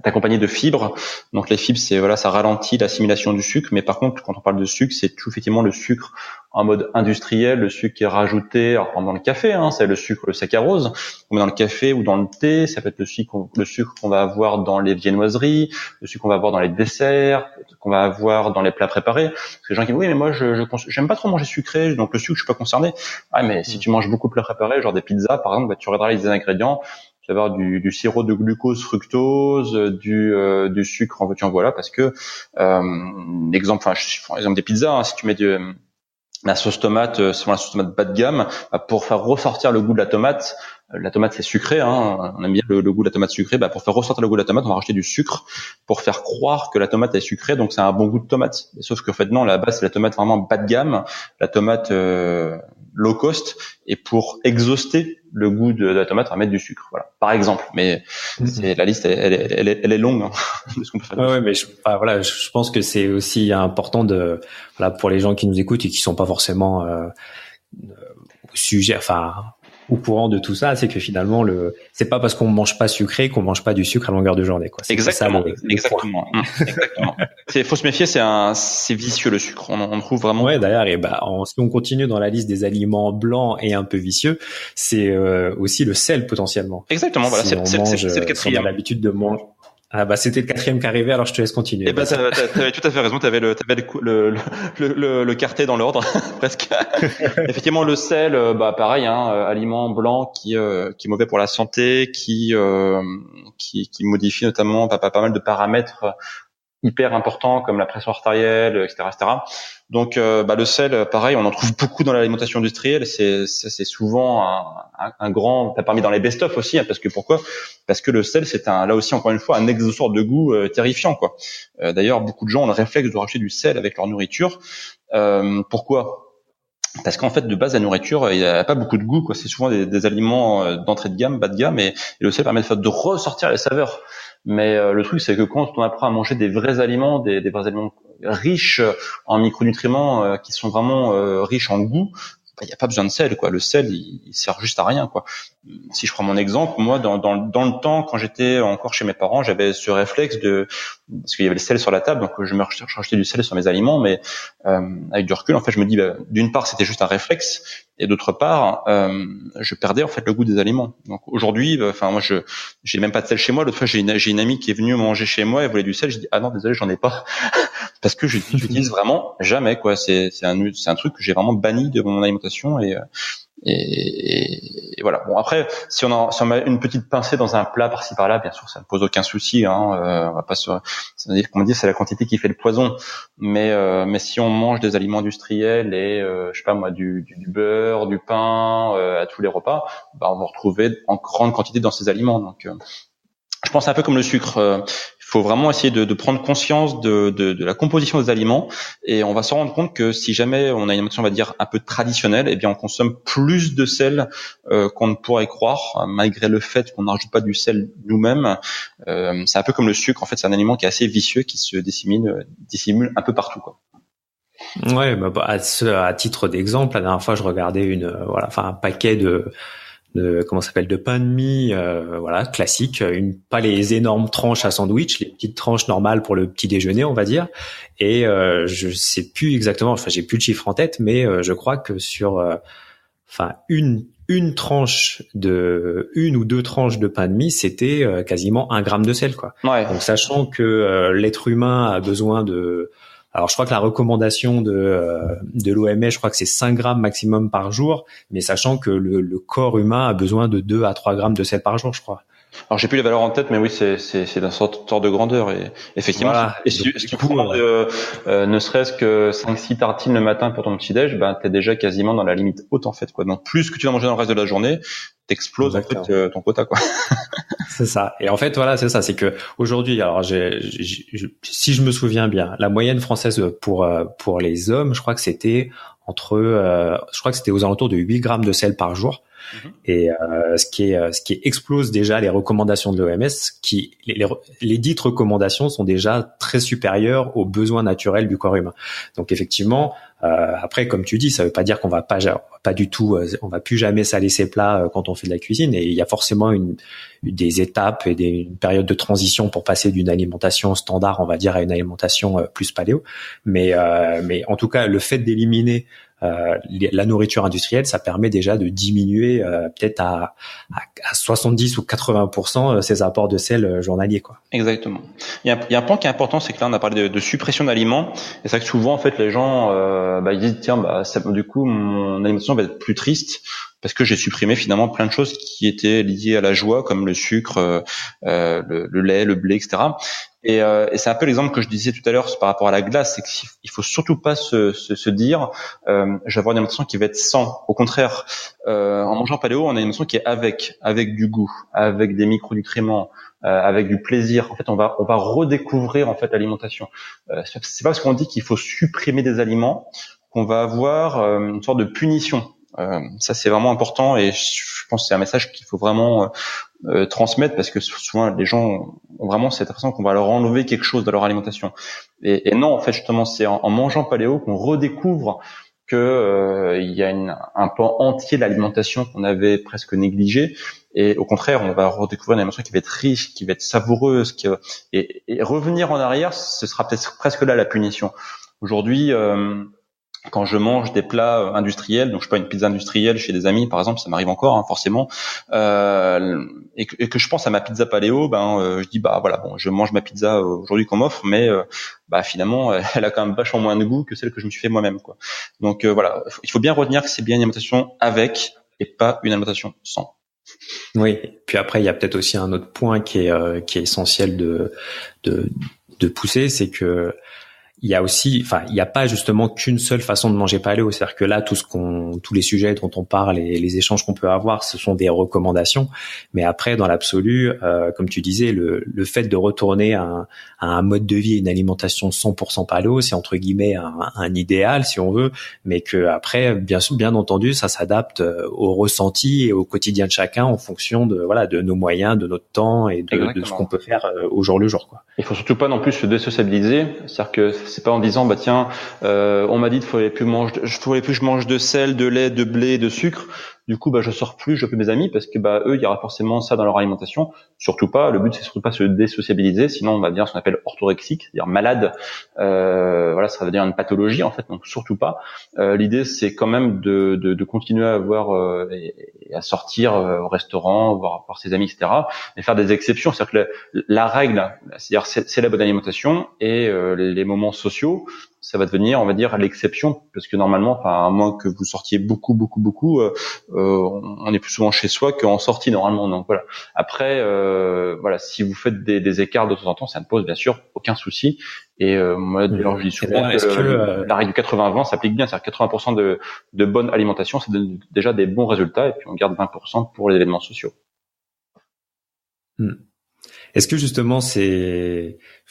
accompagné de fibres. Donc les fibres, ça ralentit l'assimilation du sucre. Mais par contre, quand on parle de sucre, c'est tout effectivement le sucre en mode industriel, le sucre qui est rajouté. Alors dans le café, hein, c'est le sucre, le saccharose. On met dans le café ou dans le thé. Ça peut être le sucre qu'on va avoir dans les viennoiseries, le sucre qu'on va avoir dans les desserts, qu'on va avoir dans les plats préparés. Parce que les gens qui disent oui, mais moi j'aime pas trop manger sucré, donc le sucre je suis pas concerné. Ah, mais si tu manges beaucoup de plats préparés, genre des pizzas par exemple, tu regarderas les ingrédients, tu vas avoir du sirop de glucose, fructose, du sucre en veux-tu en voilà, parce que exemple des pizzas, hein, si tu mets la sauce tomate, c'est la sauce tomate bas de gamme, pour faire ressortir le goût de la tomate c'est sucré, hein, on aime bien le goût de la tomate sucrée, pour faire ressortir le goût de la tomate, on va rajouter du sucre pour faire croire que la tomate est sucrée, donc c'est un bon goût de tomate. Sauf qu'en fait non, à la base c'est la tomate vraiment bas de gamme, la tomate low cost, et pour exhauster le goût de la tomate, on va mettre du sucre, voilà, par exemple. Mais la liste elle est longue, hein, de ce qu'on peut faire. Ouais, mais je pense que c'est aussi important pour les gens qui nous écoutent et qui sont pas forcément au sujet, au courant de tout ça, c'est que finalement c'est pas parce qu'on mange pas sucré qu'on mange pas du sucre à longueur de journée, quoi. Exactement. Exactement. Faut se méfier, c'est vicieux le sucre. On trouve vraiment. Ouais, d'ailleurs, si on continue dans la liste des aliments blancs et un peu vicieux, c'est aussi le sel potentiellement. Exactement. Voilà, c'est le quatrième. On a l'habitude de manger. Ah c'était le quatrième qui arrivait, alors je te laisse continuer. T'avais tout à fait raison, t'avais le quartet dans l'ordre presque. Effectivement, le sel, pareil, hein, aliment blanc qui est mauvais pour la santé, qui modifie notamment pas mal de paramètres hyper importants comme la pression artérielle, etc., etc. Donc le sel, pareil, on en trouve beaucoup dans l'alimentation industrielle. C'est souvent un grand. T'as parmi dans les best-of aussi, hein, parce que le sel, c'est là aussi encore une fois un exhausteur de goût terrifiant, quoi. D'ailleurs, beaucoup de gens ont le réflexe de rajouter du sel avec leur nourriture. Pourquoi ? Parce qu'en fait, de base, la nourriture, il n'y a pas beaucoup de goût, quoi. C'est souvent des aliments d'entrée de gamme, bas de gamme, et le sel permet de ressortir les saveurs. Mais le truc, c'est que quand on apprend à manger des vrais aliments, des vrais aliments riches en micronutriments, qui sont vraiment riches en goût, il y a pas besoin de sel, quoi. Le sel, il sert juste à rien, quoi. Si je prends mon exemple, moi, dans le temps, quand j'étais encore chez mes parents, j'avais ce réflexe parce qu'il y avait le sel sur la table, donc je rajoutais du sel sur mes aliments, mais avec du recul, en fait, je me dis, d'une part, c'était juste un réflexe, et d'autre part, je perdais en fait le goût des aliments. Donc aujourd'hui, moi, j'ai même pas de sel chez moi. L'autre fois, j'ai une amie qui est venue manger chez moi, elle voulait du sel, j'ai dit ah non, désolé, j'en ai pas, parce que j'utilise vraiment jamais, quoi. C'est un truc que j'ai vraiment banni de mon alimentation et voilà. Bon, après, si on met une petite pincée dans un plat par-ci par-là, bien sûr, ça ne pose aucun souci, hein. On va pas ça veut dire, comme on dit, c'est la quantité qui fait le poison. Mais si on mange des aliments industriels et je sais pas moi, du beurre, du pain à tous les repas, on va retrouver en grande quantité dans ces aliments. Donc je pense un peu comme le sucre. Il faut vraiment essayer de prendre conscience de la composition des aliments, et on va se rendre compte que si jamais on a une alimentation, on va dire, un peu traditionnelle, eh bien on consomme plus de sel qu'on ne pourrait croire, malgré le fait qu'on n'ajoute pas du sel nous-mêmes. C'est un peu comme le sucre. En fait, c'est un aliment qui est assez vicieux, qui se dissimule un peu partout, quoi. Ouais, à titre d'exemple, la dernière fois, je regardais un paquet de pain de mie, classique, pas les énormes tranches à sandwich, les petites tranches normales pour le petit déjeuner, on va dire. Et je sais plus exactement, j'ai plus le chiffre en tête, mais je crois que sur une tranche une ou deux tranches de pain de mie, c'était quasiment 1 gramme de sel, quoi. Ouais. Donc sachant que l'être humain a besoin alors je crois que la recommandation de l'OMS, je crois que c'est 5 grammes maximum par jour, mais sachant que le corps humain a besoin de 2 à 3 grammes de sel par jour, je crois. Alors j'ai plus les valeurs en tête, mais oui, c'est d'un sorte de grandeur, et effectivement. Voilà. Et si tu prends ne serait-ce que 5-6 tartines le matin pour ton petit déj, t'es déjà quasiment dans la limite haute, en fait, quoi. Donc plus que tu vas manger dans le reste de la journée, t'exploses en fait ton quota, quoi. C'est ça. Et en fait, voilà, c'est ça. C'est que aujourd'hui, alors si je me souviens bien, la moyenne française pour les hommes, je crois que c'était aux alentours de 8 grammes de sel par jour. Mm-hmm. Et ce qui explose déjà les recommandations de l'OMS, les dites recommandations sont déjà très supérieures aux besoins naturels du corps humain. Donc effectivement, après, comme tu dis, ça veut pas dire qu'on va pas du tout, on va plus jamais saler ses plats quand on fait de la cuisine. Et il y a forcément des étapes et une période de transition pour passer d'une alimentation standard, on va dire, à une alimentation plus paléo. Mais en tout cas, le fait d'éliminer la nourriture industrielle, ça permet déjà de diminuer peut-être à 70 ou 80% ces apports de sel journaliers, quoi. Exactement. Il y a un point qui est important, c'est que là on a parlé de suppression d'aliments, et c'est vrai que souvent en fait les gens ils disent tiens du coup mon alimentation va être plus triste parce que j'ai supprimé finalement plein de choses qui étaient liées à la joie, comme le sucre, le lait, le blé, etc. Et c'est un peu l'exemple que je disais tout à l'heure par rapport à la glace, c'est qu'il faut surtout pas se dire je vais avoir une alimentation qui va être sans. Au contraire, en mangeant paléo, on a une alimentation qui est avec du goût, avec des micronutriments, avec du plaisir. En fait, on va redécouvrir en fait l'alimentation. C'est pas parce qu'on dit qu'il faut supprimer des aliments qu'on va avoir une sorte de punition. Ça c'est vraiment important, et je pense que c'est un message qu'il faut vraiment transmettre, parce que souvent les gens ont vraiment cette impression qu'on va leur enlever quelque chose de leur alimentation, et non, en fait justement c'est en mangeant paléo qu'on redécouvre que il y a un pan entier de l'alimentation qu'on avait presque négligé, et au contraire on va redécouvrir une alimentation qui va être riche, qui va être savoureuse, et revenir en arrière, ce sera peut-être presque là la punition. Aujourd'hui quand je mange des plats industriels, donc je sais pas, une pizza industrielle chez des amis par exemple, ça m'arrive encore forcément, et que je pense à ma pizza paléo, je dis voilà, bon, je mange ma pizza aujourd'hui qu'on m'offre, mais finalement elle a quand même vachement moins de goût que celle que je me suis fait moi-même, quoi. Donc voilà, il faut bien retenir que c'est bien une alimentation avec et pas une alimentation sans. Oui, puis après il y a peut-être aussi un autre point qui est essentiel de pousser, c'est que il y a aussi, il n'y a pas justement qu'une seule façon de manger paléo. C'est-à-dire que là, tous les sujets dont on parle et les échanges qu'on peut avoir, ce sont des recommandations. Mais après, dans l'absolu, comme tu disais, le fait de retourner à un mode de vie et une alimentation 100% paléo, c'est entre guillemets un idéal, si on veut, mais que après, bien entendu, ça s'adapte au ressenti et au quotidien de chacun en fonction de nos moyens, de notre temps et de ce qu'on peut faire au jour le jour, quoi. Il faut surtout pas non plus se désociabiliser. C'est-à-dire que c'est pas en disant bah tiens, on m'a dit qu'il fallait plus que je mange de sel, de lait, de blé, de sucre. Du coup, bah je sors plus, je fais mes amis parce que bah eux, il y aura forcément ça dans leur alimentation. Surtout pas. Le but c'est surtout pas se désociabiliser, sinon on va devenir ce qu'on appelle orthorexique, c'est-à-dire malade. Voilà, ça va devenir une pathologie en fait. Donc surtout pas. L'idée c'est quand même de continuer à avoir et à sortir au restaurant, voir ses amis, etc. Et faire des exceptions. C'est-à-dire que la règle, c'est-à-dire c'est la bonne alimentation et les moments sociaux, ça va devenir, on va dire, l'exception, parce que normalement, enfin, à moins que vous sortiez beaucoup, on est plus souvent chez soi qu'en sortie normalement. Donc voilà. Après, voilà, si vous faites des écarts de temps en temps, ça ne pose bien sûr aucun souci. Et moi, d'ailleurs, je dis souvent que la règle du 80-20 s'applique bien, c'est-à-dire 80% de bonne alimentation, ça donne déjà des bons résultats, et puis on garde 20% pour les événements sociaux. Est-ce que justement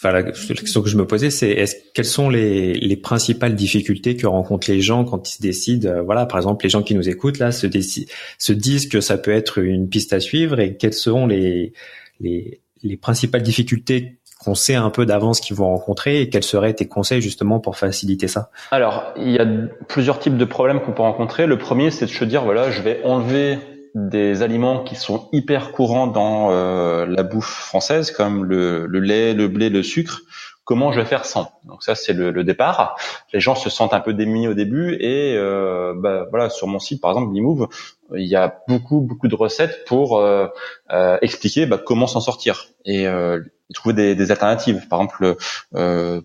la question que je me posais, c'est quelles sont les principales difficultés que rencontrent les gens quand ils se décident, voilà, par exemple, les gens qui nous écoutent là se disent que ça peut être une piste à suivre, et quelles seront les principales difficultés qu'on sait un peu d'avance qu'ils vont rencontrer, et quels seraient tes conseils justement pour faciliter ça? Alors, il y a plusieurs types de problèmes qu'on peut rencontrer. Le premier, c'est de se dire, voilà, je vais enlever des aliments qui sont hyper courants dans la bouffe française, comme le lait, le blé, le sucre. Comment je vais faire sans? Donc ça, c'est le départ. Les gens se sentent un peu démunis au début, et voilà, sur mon site, par exemple, Bimove, il y a beaucoup de recettes pour expliquer comment s'en sortir et trouver des alternatives. Par exemple,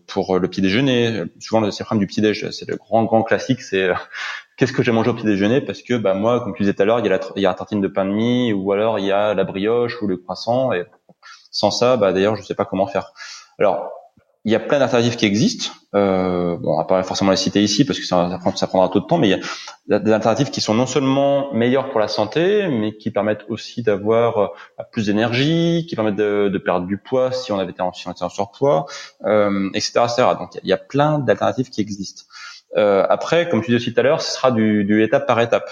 pour le petit déjeuner, souvent le problème du petit déj, c'est le grand classique, c'est qu'est-ce que j'ai mangé au petit déjeuner, parce que moi, comme tu disais tout à l'heure, il y a la tartine de pain de mie, ou alors il y a la brioche ou le croissant, et sans ça, d'ailleurs, je sais pas comment faire. Alors, il y a plein d'alternatives qui existent. On va pas forcément les citer ici parce que ça prendra trop de temps, mais il y a des alternatives qui sont non seulement meilleures pour la santé, mais qui permettent aussi d'avoir plus d'énergie, qui permettent de perdre du poids si on était en surpoids, etc., etc. Donc il y a plein d'alternatives qui existent. Après, comme tu disais aussi tout à l'heure, ce sera du étape par étape.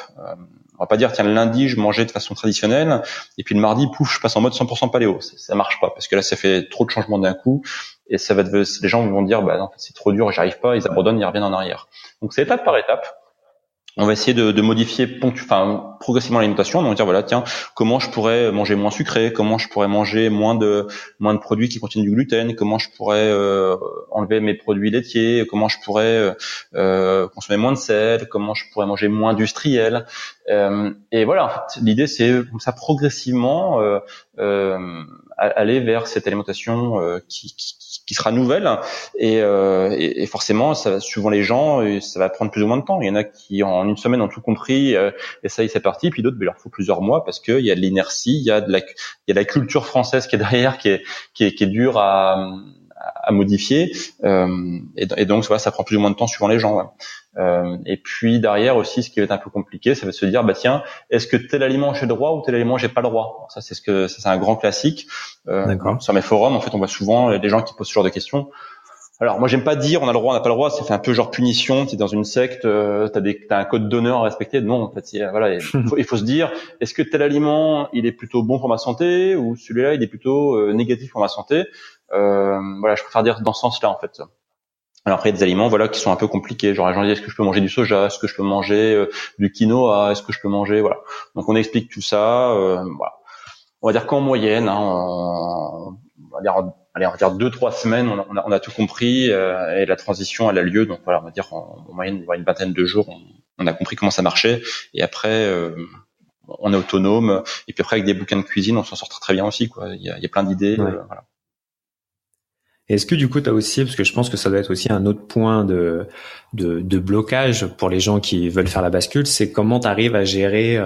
On va pas dire, tiens, le lundi, je mangeais de façon traditionnelle, et puis le mardi, pouf, je passe en mode 100% paléo. Ça marche pas, parce que là, ça fait trop de changements d'un coup, et les gens vont dire, non, c'est trop dur, j'y arrive pas, ils abandonnent, ils reviennent en arrière. Donc, c'est étape par étape. On va essayer de modifier progressivement l'alimentation, donc dire voilà, tiens, comment je pourrais manger moins sucré, comment je pourrais manger moins de produits qui contiennent du gluten, comment je pourrais enlever mes produits laitiers, comment je pourrais consommer moins de sel, comment je pourrais manger moins industriel. Et voilà, en fait, l'idée c'est comme ça progressivement aller vers cette alimentation qui sera nouvelle, et forcément ça, suivant les gens, ça va prendre plus ou moins de temps. Il y en a qui en une semaine ont tout compris, et ça y est, c'est parti, puis d'autres il leur faut plusieurs mois, parce que il y a de l'inertie, il y a de la culture française qui est derrière, qui est dure à modifier, et donc voilà, ça prend plus ou moins de temps suivant les gens. Ouais. Et puis derrière aussi, ce qui va être un peu compliqué, ça va se dire tiens, est-ce que tel aliment j'ai le droit, ou tel aliment j'ai pas le droit? Ça c'est un grand classique. Sur mes forums, en fait, on voit souvent des gens qui posent ce genre de questions. Alors moi, j'aime pas dire on a le droit, on n'a pas le droit, ça fait un peu genre punition. T'es dans une secte, t'as un code d'honneur à respecter. Non, en fait, voilà, il faut se dire, est-ce que tel aliment il est plutôt bon pour ma santé, ou celui-là il est plutôt négatif pour ma santé? Voilà, je préfère dire dans ce sens-là, en fait. Alors après, il y a des aliments, voilà, qui sont un peu compliqués. Genre, les gens disent, est-ce que je peux manger du soja? Est-ce que je peux manger du quinoa? Est-ce que je peux manger, voilà. Donc, on explique tout ça, voilà. On va dire qu'en moyenne, on va dire 2-3 semaines, on a tout compris, et la transition, elle a lieu. Donc voilà, on va dire en moyenne, une vingtaine de jours, on a compris comment ça marchait. Et après, on est autonome. Et puis après, avec des bouquins de cuisine, on s'en sort très bien aussi, quoi. Il y a plein d'idées. Ouais. Voilà. Est-ce que du coup, tu as aussi, parce que je pense que ça doit être aussi un autre point de blocage pour les gens qui veulent faire la bascule, c'est comment tu arrives à gérer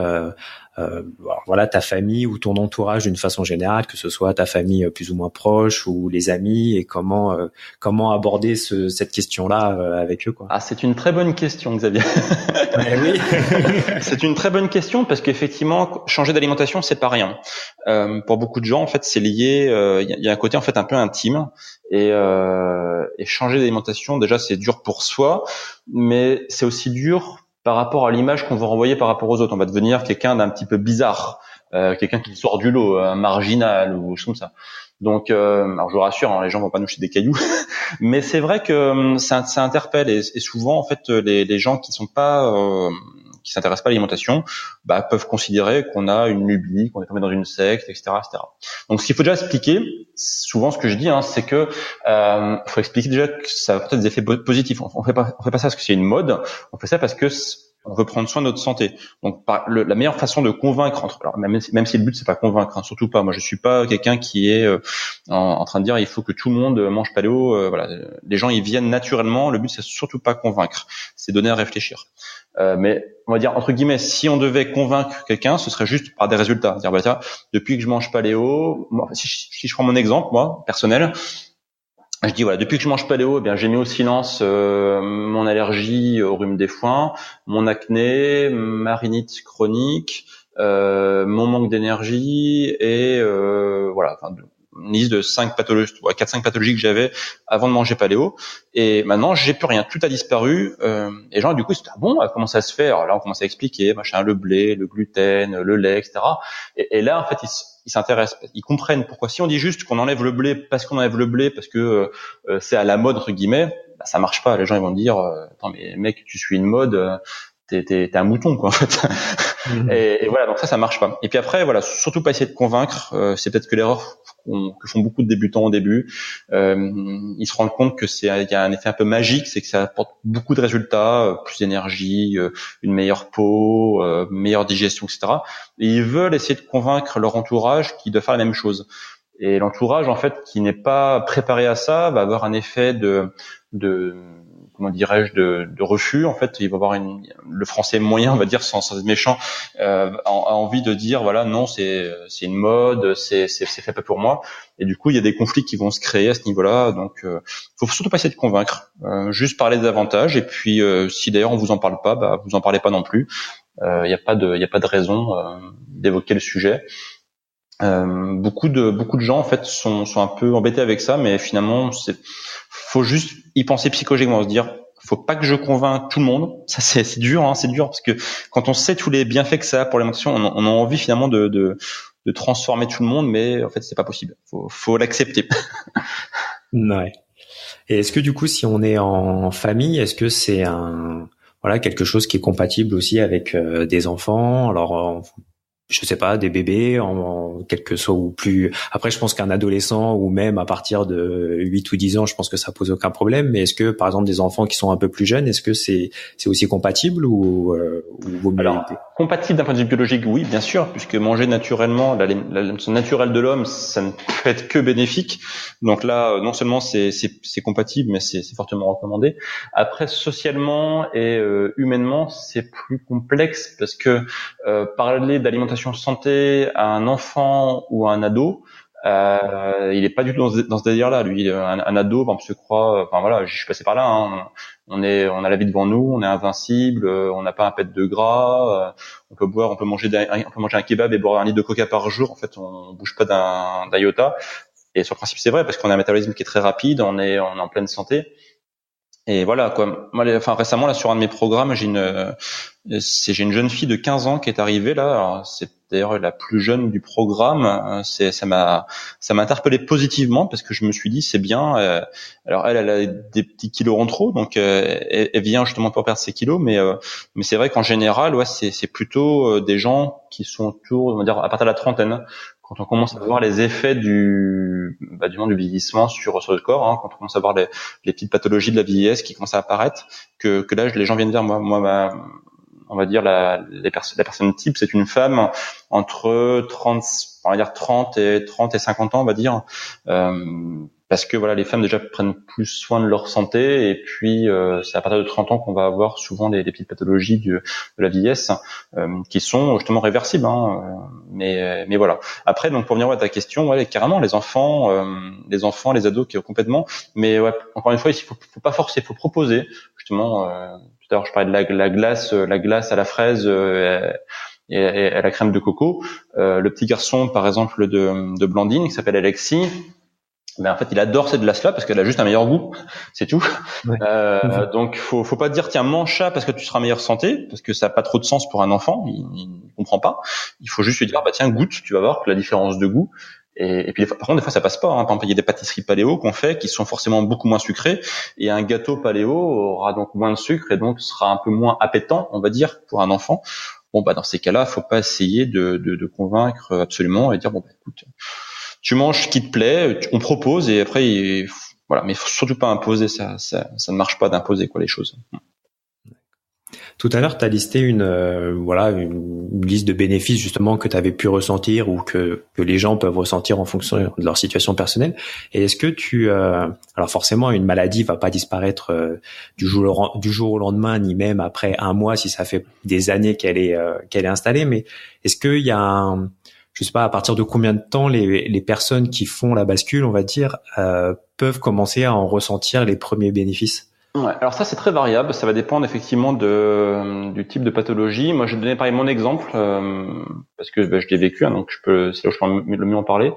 voilà, ta famille ou ton entourage d'une façon générale, que ce soit ta famille plus ou moins proche ou les amis, et comment aborder cette question-là avec eux, quoi. Ah, c'est une très bonne question, Xavier. Ouais, oui. C'est une très bonne question, parce qu'effectivement, changer d'alimentation, c'est pas rien. Pour beaucoup de gens, en fait, c'est lié. Il y a un côté en fait un peu intime, et changer d'alimentation, déjà, c'est dur pour soi, mais c'est aussi dur par rapport à l'image qu'on va renvoyer par rapport aux autres. On va devenir quelqu'un d'un petit peu bizarre, quelqu'un qui sort du lot, un marginal ou chose comme ça. Donc, alors je vous rassure, hein, les gens vont pas nous jeter des cailloux, mais c'est vrai que ça interpelle et souvent en fait les gens qui s'intéressent pas à l'alimentation, peuvent considérer qu'on a une lubie, qu'on est tombé dans une secte, etc., etc. Donc, ce qu'il faut déjà expliquer, souvent ce que je dis, c'est que faut expliquer déjà que ça a peut-être des effets positifs. On fait pas ça parce que c'est une mode. On fait ça parce que on veut prendre soin de notre santé. Donc, la meilleure façon de convaincre, alors même si le but c'est pas convaincre, surtout pas. Moi, je suis pas quelqu'un qui est en train de dire il faut que tout le monde mange paléo. Voilà, les gens ils viennent naturellement. Le but c'est surtout pas convaincre, c'est donner à réfléchir. Mais on va dire entre guillemets, si on devait convaincre quelqu'un, ce serait juste par des résultats. Dire tiens, depuis que je mange paléo, moi, si je prends mon exemple moi personnel. Je dis voilà, depuis que je mange paléo, j'ai mis au silence mon allergie au rhume des foins, mon acné, ma rhinite chronique, mon manque d'énergie et voilà, une liste de 5 pathologies, 4-5 pathologies que j'avais avant de manger paléo. Et maintenant, j'ai plus rien, tout a disparu. Et les gens du coup, c'est bon, comment ça se fait? Alors là, on commence à expliquer, le blé, le gluten, le lait, etc. Et là, en fait, ils s'intéressent, ils comprennent pourquoi. Si on dit juste qu'on enlève le blé parce que c'est à la mode entre guillemets, ça marche pas. Les gens ils vont dire attends mais mec tu suis une mode, t'es un mouton quoi en fait. Et voilà, donc ça marche pas. Et puis après voilà, surtout pas essayer de convaincre, c'est peut-être que l'erreur que font beaucoup de débutants au début, ils se rendent compte que il y a un effet un peu magique, c'est que ça apporte beaucoup de résultats, plus d'énergie, une meilleure peau, meilleure digestion, etc. Et ils veulent essayer de convaincre leur entourage qu'ils doivent faire la même chose. Et l'entourage en fait qui n'est pas préparé à ça va avoir un effet de comment dirais-je de refus. En fait, il va avoir le français moyen, on va dire, sans être méchant, a envie de dire voilà non c'est une mode, c'est fait pas pour moi. Et du coup, il y a des conflits qui vont se créer à ce niveau-là. Donc, faut surtout pas essayer de convaincre, juste parler des avantages. Et puis, si d'ailleurs on vous en parle pas, vous en parlez pas non plus. Il y a pas de raison d'évoquer le sujet. Beaucoup de gens en fait sont un peu embêtés avec ça, mais finalement faut juste y penser psychologiquement, se dire faut pas que je convainque tout le monde. Ça c'est dur, c'est dur parce que quand on sait tous les bienfaits que ça a pour l'alimentation, on a envie finalement de transformer tout le monde, mais en fait c'est pas possible. Faut l'accepter. Ouais. Et est-ce que du coup si on est en famille, est-ce que c'est quelque chose qui est compatible aussi avec des enfants? Alors je sais pas, des bébés, en quelque soit ou plus. Après, je pense qu'un adolescent ou même à partir de 8 ou 10 ans, je pense que ça pose aucun problème. Mais est-ce que, par exemple, des enfants qui sont un peu plus jeunes, est-ce que c'est aussi compatible ou vaut mieux éviter? Compatible d'un point de vue biologique, oui, bien sûr, puisque manger naturellement, l'alimentation naturelle de l'homme, ça ne peut être que bénéfique. Donc là, non seulement c'est compatible, mais c'est fortement recommandé. Après, socialement et humainement, c'est plus complexe parce que parler d'alimentation santé à un enfant ou à un ado, il est pas du tout dans ce délire-là. Lui, un ado, par exemple, se croit. Enfin voilà, je suis passé par là. On a la vie devant nous, on est invincible, on n'a pas un pet de gras, on peut manger un kebab et boire un litre de coca par jour. En fait, on bouge pas d'un iota. Et sur le principe, c'est vrai parce qu'on a un métabolisme qui est très rapide, on est en pleine santé. Et voilà quoi. Moi, récemment là sur un de mes programmes, j'ai une jeune fille de 15 ans qui est arrivée là. Alors, c'est d'ailleurs la plus jeune du programme. Ça m'a interpellé positivement parce que je me suis dit c'est bien. Alors elle a des petits kilos en trop, donc elle vient justement pour perdre ses kilos. Mais c'est vrai qu'en général, ouais, c'est plutôt des gens qui sont autour, on va dire à partir de la trentaine. Quand on commence à voir les effets du vieillissement sur le corps, quand on commence à voir les petites pathologies de la vieillesse qui commencent à apparaître, que là les gens viennent dire moi on va dire la personne type, c'est une femme entre 30 et 50 ans, on va dire, parce que voilà, les femmes déjà prennent plus soin de leur santé, et puis c'est à partir de 30 ans qu'on va avoir souvent les petites pathologies de la vieillesse qui sont justement réversibles, mais voilà. Après, donc pour venir à ta question, ouais, carrément les enfants, les ados qui complètement, mais ouais, encore une fois, il faut pas forcer, il faut proposer justement. Tout à l'heure, je parlais de la glace à la fraise et à la crème de coco. Le petit garçon, par exemple, de Blandine, qui s'appelle Alexis, en fait, il adore cette glace-là parce qu'elle a juste un meilleur goût, c'est tout. Ouais. Donc, faut pas dire tiens mange ça parce que tu seras en meilleure santé, parce que ça a pas trop de sens pour un enfant, il comprend pas. Il faut juste lui dire tiens goûte, tu vas voir que la différence de goût. Et puis par contre, des fois, ça passe pas. Par exemple, il y a des pâtisseries paléo qu'on fait qui sont forcément beaucoup moins sucrées, et un gâteau paléo aura donc moins de sucre et donc sera un peu moins appétant, on va dire, pour un enfant. Bon, dans ces cas-là, faut pas essayer de convaincre absolument et dire écoute, tu manges ce qui te plaît, on propose et après, voilà, mais faut surtout pas imposer. Ça ne marche pas d'imposer les choses. Tout à l'heure, tu as listé une liste de bénéfices justement que tu avais pu ressentir ou que les gens peuvent ressentir en fonction de leur situation personnelle. Et est-ce que alors forcément, une maladie va pas disparaître du jour au lendemain, ni même après un mois si ça fait des années qu'elle est installée. Mais est-ce qu'il y a je sais pas à partir de combien de temps les personnes qui font la bascule, on va dire, peuvent commencer à en ressentir les premiers bénéfices? Ouais, alors ça c'est très variable, ça va dépendre effectivement du type de pathologie. Moi je vais donner pareil mon exemple parce que je l'ai vécu, donc c'est là où je peux le mieux en parler.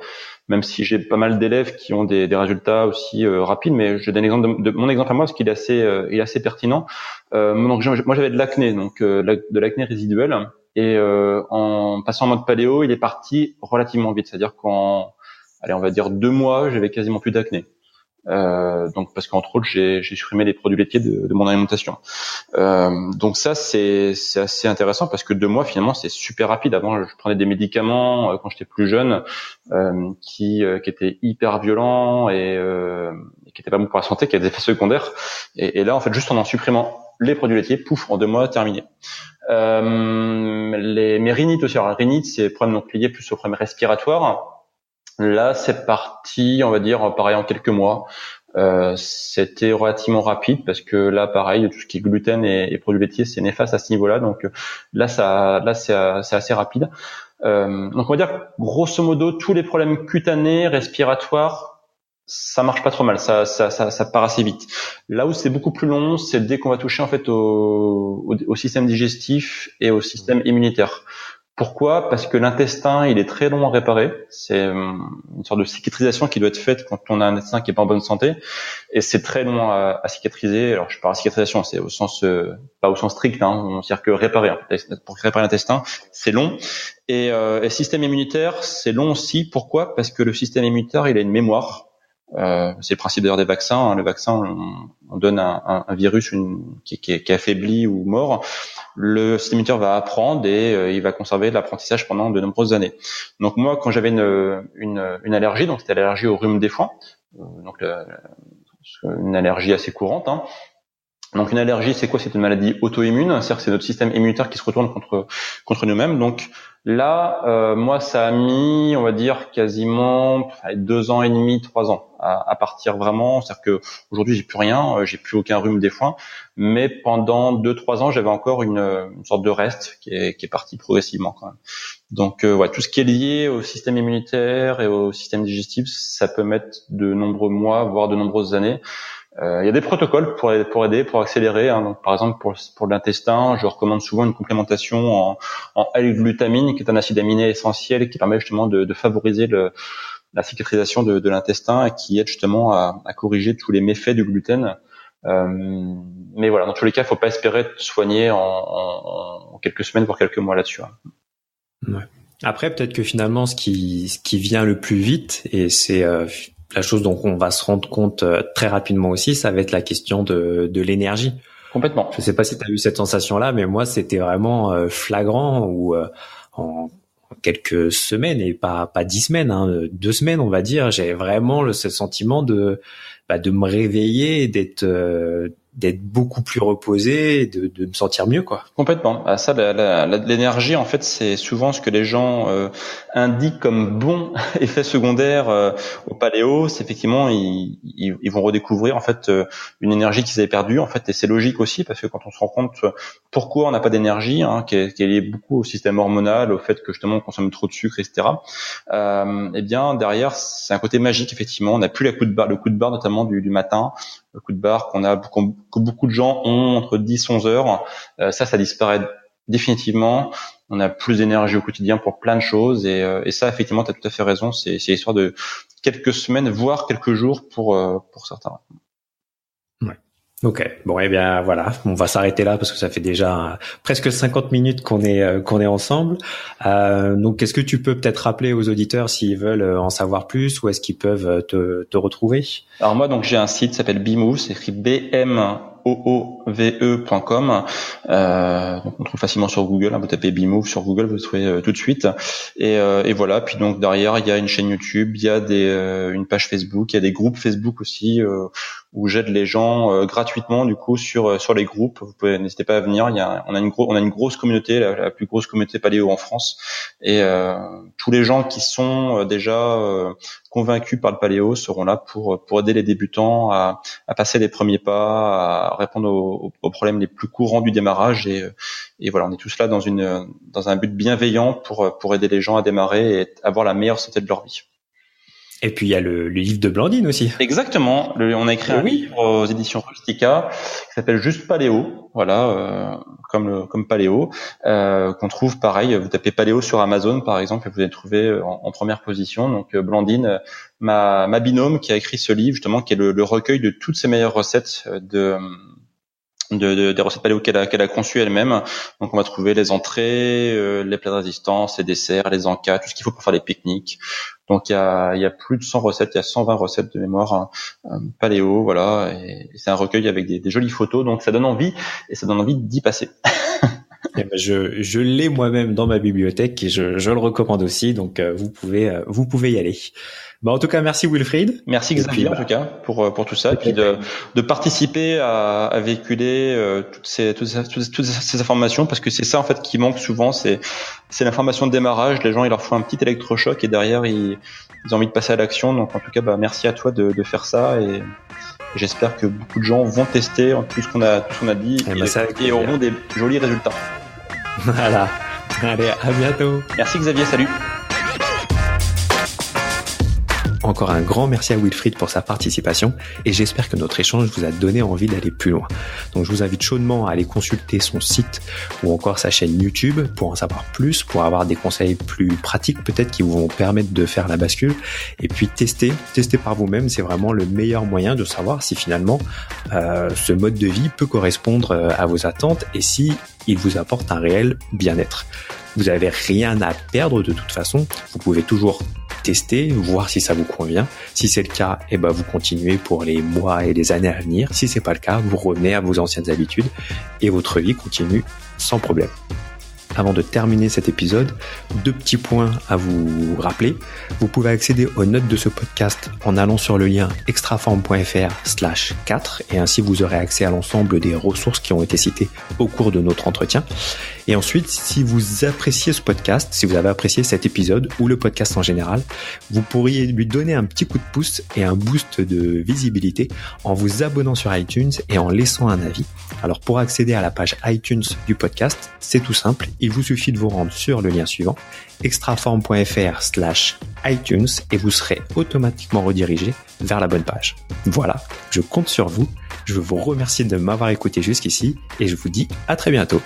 Même si j'ai pas mal d'élèves qui ont des résultats aussi rapides, mais je donne l'exemple de mon exemple à moi parce qu'il est assez pertinent. Donc moi j'avais de l'acné, donc de l'acné résiduel, et en passant en mode paléo, il est parti relativement vite, c'est-à-dire on va dire 2 mois, j'avais quasiment plus d'acné. Donc parce qu'entre autres j'ai supprimé les produits laitiers de mon alimentation. Donc ça c'est assez intéressant parce que 2 mois finalement c'est super rapide. Avant je prenais des médicaments quand j'étais plus jeune qui étaient hyper violents et qui étaient pas bons pour la santé, qui avaient des effets secondaires. Et là en fait juste en supprimant les produits laitiers, pouf, en 2 mois terminé. Mes rhinites aussi. Alors rhinite c'est problème donc lié plus au problème respiratoire. Là, c'est parti, on va dire, pareil en quelques mois. C'était relativement rapide parce que là, pareil, tout ce qui est gluten et produits laitiers, c'est néfaste à ce niveau-là. Donc là, c'est assez rapide. Donc on va dire, grosso modo, tous les problèmes cutanés, respiratoires, ça marche pas trop mal. Ça part assez vite. Là où c'est beaucoup plus long, c'est dès qu'on va toucher en fait au système digestif et au système immunitaire. Pourquoi ? Parce que l'intestin, il est très long à réparer. C'est une sorte de cicatrisation qui doit être faite quand on a un intestin qui est pas en bonne santé, et c'est très long à cicatriser. Alors, je parle de cicatrisation, c'est au sens pas au sens strict, c'est-à-dire que réparer. Pour réparer l'intestin, c'est long. Et système immunitaire, c'est long aussi. Pourquoi ? Parce que le système immunitaire, il a une mémoire. C'est le principe d'ailleurs des vaccins. Le vaccin, on donne un virus qui est affaibli ou mort. Le système immunitaire va apprendre et il va conserver de l'apprentissage pendant de nombreuses années. Donc moi, quand j'avais une allergie, donc c'était l'allergie au rhume des foins, donc une allergie assez courante. Donc une allergie, c'est quoi ? C'est une maladie auto-immune, c'est-à-dire que c'est notre système immunitaire qui se retourne contre nous-mêmes. Donc là, moi, ça a mis, on va dire, quasiment 2 ans et demi, 3 ans à partir vraiment. C'est-à-dire que aujourd'hui, j'ai plus rien, j'ai plus aucun rhume des foins, mais pendant 2-3 ans, j'avais encore une sorte de reste qui est parti progressivement quand même. Donc tout ce qui est lié au système immunitaire et au système digestif, ça peut mettre de nombreux mois, voire de nombreuses années. Il y a des protocoles pour aider, pour accélérer. Donc, par exemple, pour l'intestin, je recommande souvent une complémentation en L-glutamine, qui est un acide aminé essentiel qui permet justement de favoriser la cicatrisation de l'intestin et qui aide justement à corriger tous les méfaits du gluten. Mais voilà, dans tous les cas, il ne faut pas espérer te soigner en quelques semaines, voire quelques mois là-dessus. Ouais. Après, peut-être que finalement, ce qui vient le plus vite, et c'est la chose dont on va se rendre compte très rapidement aussi, ça va être la question de l'énergie. Complètement. Je sais pas si tu as eu cette sensation-là, mais moi, c'était vraiment flagrant où en quelques semaines, et pas 10 semaines, 2 semaines, on va dire, j'ai vraiment ce sentiment de me réveiller et d'être beaucoup plus reposé et de me sentir mieux, quoi. Complètement. Ça, l'énergie, en fait, c'est souvent ce que les gens indiquent comme bon effet secondaire au paléo. C'est effectivement, ils vont redécouvrir en fait une énergie qu'ils avaient perdue, en fait, et c'est logique aussi parce que quand on se rend compte pourquoi on n'a pas d'énergie, qui est lié beaucoup au système hormonal, au fait que justement on consomme trop de sucre, etc. Eh bien derrière, c'est un côté magique effectivement. On n'a plus le coup de barre notamment du matin. Le coup de barre que beaucoup de gens ont entre 10-11 heures, ça disparaît définitivement. On a plus d'énergie au quotidien pour plein de choses et ça effectivement tu as tout à fait raison, c'est l'histoire de quelques semaines voire quelques jours pour certains. Ouais. Ok, bon, eh bien voilà, on va s'arrêter là parce que ça fait déjà presque 50 minutes qu'on est ensemble. Donc, est-ce que tu peux peut-être rappeler aux auditeurs s'ils veulent en savoir plus, où est-ce qu'ils peuvent te retrouver? Alors moi, donc j'ai un site qui s'appelle Bimove, c'est écrit BMOOVE.com. Donc on trouve facilement sur Google. Vous tapez Bimove sur Google, vous le trouvez tout de suite. Et voilà. Puis donc derrière, il y a une chaîne YouTube, il y a une page Facebook, il y a des groupes Facebook aussi où j'aide les gens gratuitement du coup sur les groupes. Vous pouvez, n'hésitez pas à venir. On a une grosse communauté, la plus grosse communauté paléo en France. Et tous les gens qui sont déjà convaincus par le paléo seront là pour aider les débutants à passer les premiers pas, à répondre aux problèmes les plus courants du démarrage. Et voilà, on est tous là dans un but bienveillant pour aider les gens à démarrer et avoir la meilleure santé de leur vie. Et puis il y a le livre de Blandine aussi. Exactement. On a écrit un livre aux éditions Rustica qui s'appelle Juste Paléo. Voilà, comme Paléo, qu'on trouve pareil. Vous tapez Paléo sur Amazon par exemple et vous allez trouver en première position. Donc Blandine, ma binôme, qui a écrit ce livre justement, qui est le recueil de toutes ses meilleures recettes des recettes paléo qu'elle a conçues elle-même. Donc on va trouver les entrées, les plats de résistance, les desserts, les encas, tout ce qu'il faut pour faire les pique-niques. Donc il y a plus de 100 recettes, il y a 120 recettes de mémoire paléo, voilà, et c'est un recueil avec des jolies photos, donc ça donne envie d'y passer. Eh ben je l'ai moi-même dans ma bibliothèque et je le recommande aussi, donc vous pouvez y aller. Bah en tout cas, merci Wilfried. Merci Xavier, en tout cas pour tout ça, et puis de participer à véhiculer toutes ces informations, parce que c'est ça en fait qui manque souvent, c'est l'information de démarrage. Les gens, il leur faut un petit électrochoc et derrière ils ont envie de passer à l'action. Donc en tout cas, merci à toi de faire ça, et j'espère que beaucoup de gens vont tester tout ce qu'on a dit et auront des jolis résultats. Voilà. Allez, à bientôt. Merci Xavier, salut. Encore un grand merci à Wilfried pour sa participation et j'espère que notre échange vous a donné envie d'aller plus loin. Donc je vous invite chaudement à aller consulter son site ou encore sa chaîne YouTube pour en savoir plus, pour avoir des conseils plus pratiques peut-être qui vous vont permettre de faire la bascule, et puis tester par vous-même. C'est vraiment le meilleur moyen de savoir si finalement ce mode de vie peut correspondre à vos attentes et si il vous apporte un réel bien-être. Vous n'avez rien à perdre de toute façon, vous pouvez toujours tester, voir si ça vous convient. Si c'est le cas, vous continuez pour les mois et les années à venir. Si c'est pas le cas, vous revenez à vos anciennes habitudes et votre vie continue sans problème. Avant de terminer cet épisode, 2 petits points à vous rappeler. Vous pouvez accéder aux notes de ce podcast en allant sur le lien extraform.fr/4 et ainsi vous aurez accès à l'ensemble des ressources qui ont été citées au cours de notre entretien. Et ensuite, si vous appréciez ce podcast, si vous avez apprécié cet épisode ou le podcast en général, vous pourriez lui donner un petit coup de pouce et un boost de visibilité en vous abonnant sur iTunes et en laissant un avis. Alors pour accéder à la page iTunes du podcast, c'est tout simple. Il vous suffit de vous rendre sur le lien suivant, extraform.fr/iTunes, et vous serez automatiquement redirigé vers la bonne page. Voilà, je compte sur vous. Je vous remercie de m'avoir écouté jusqu'ici et je vous dis à très bientôt.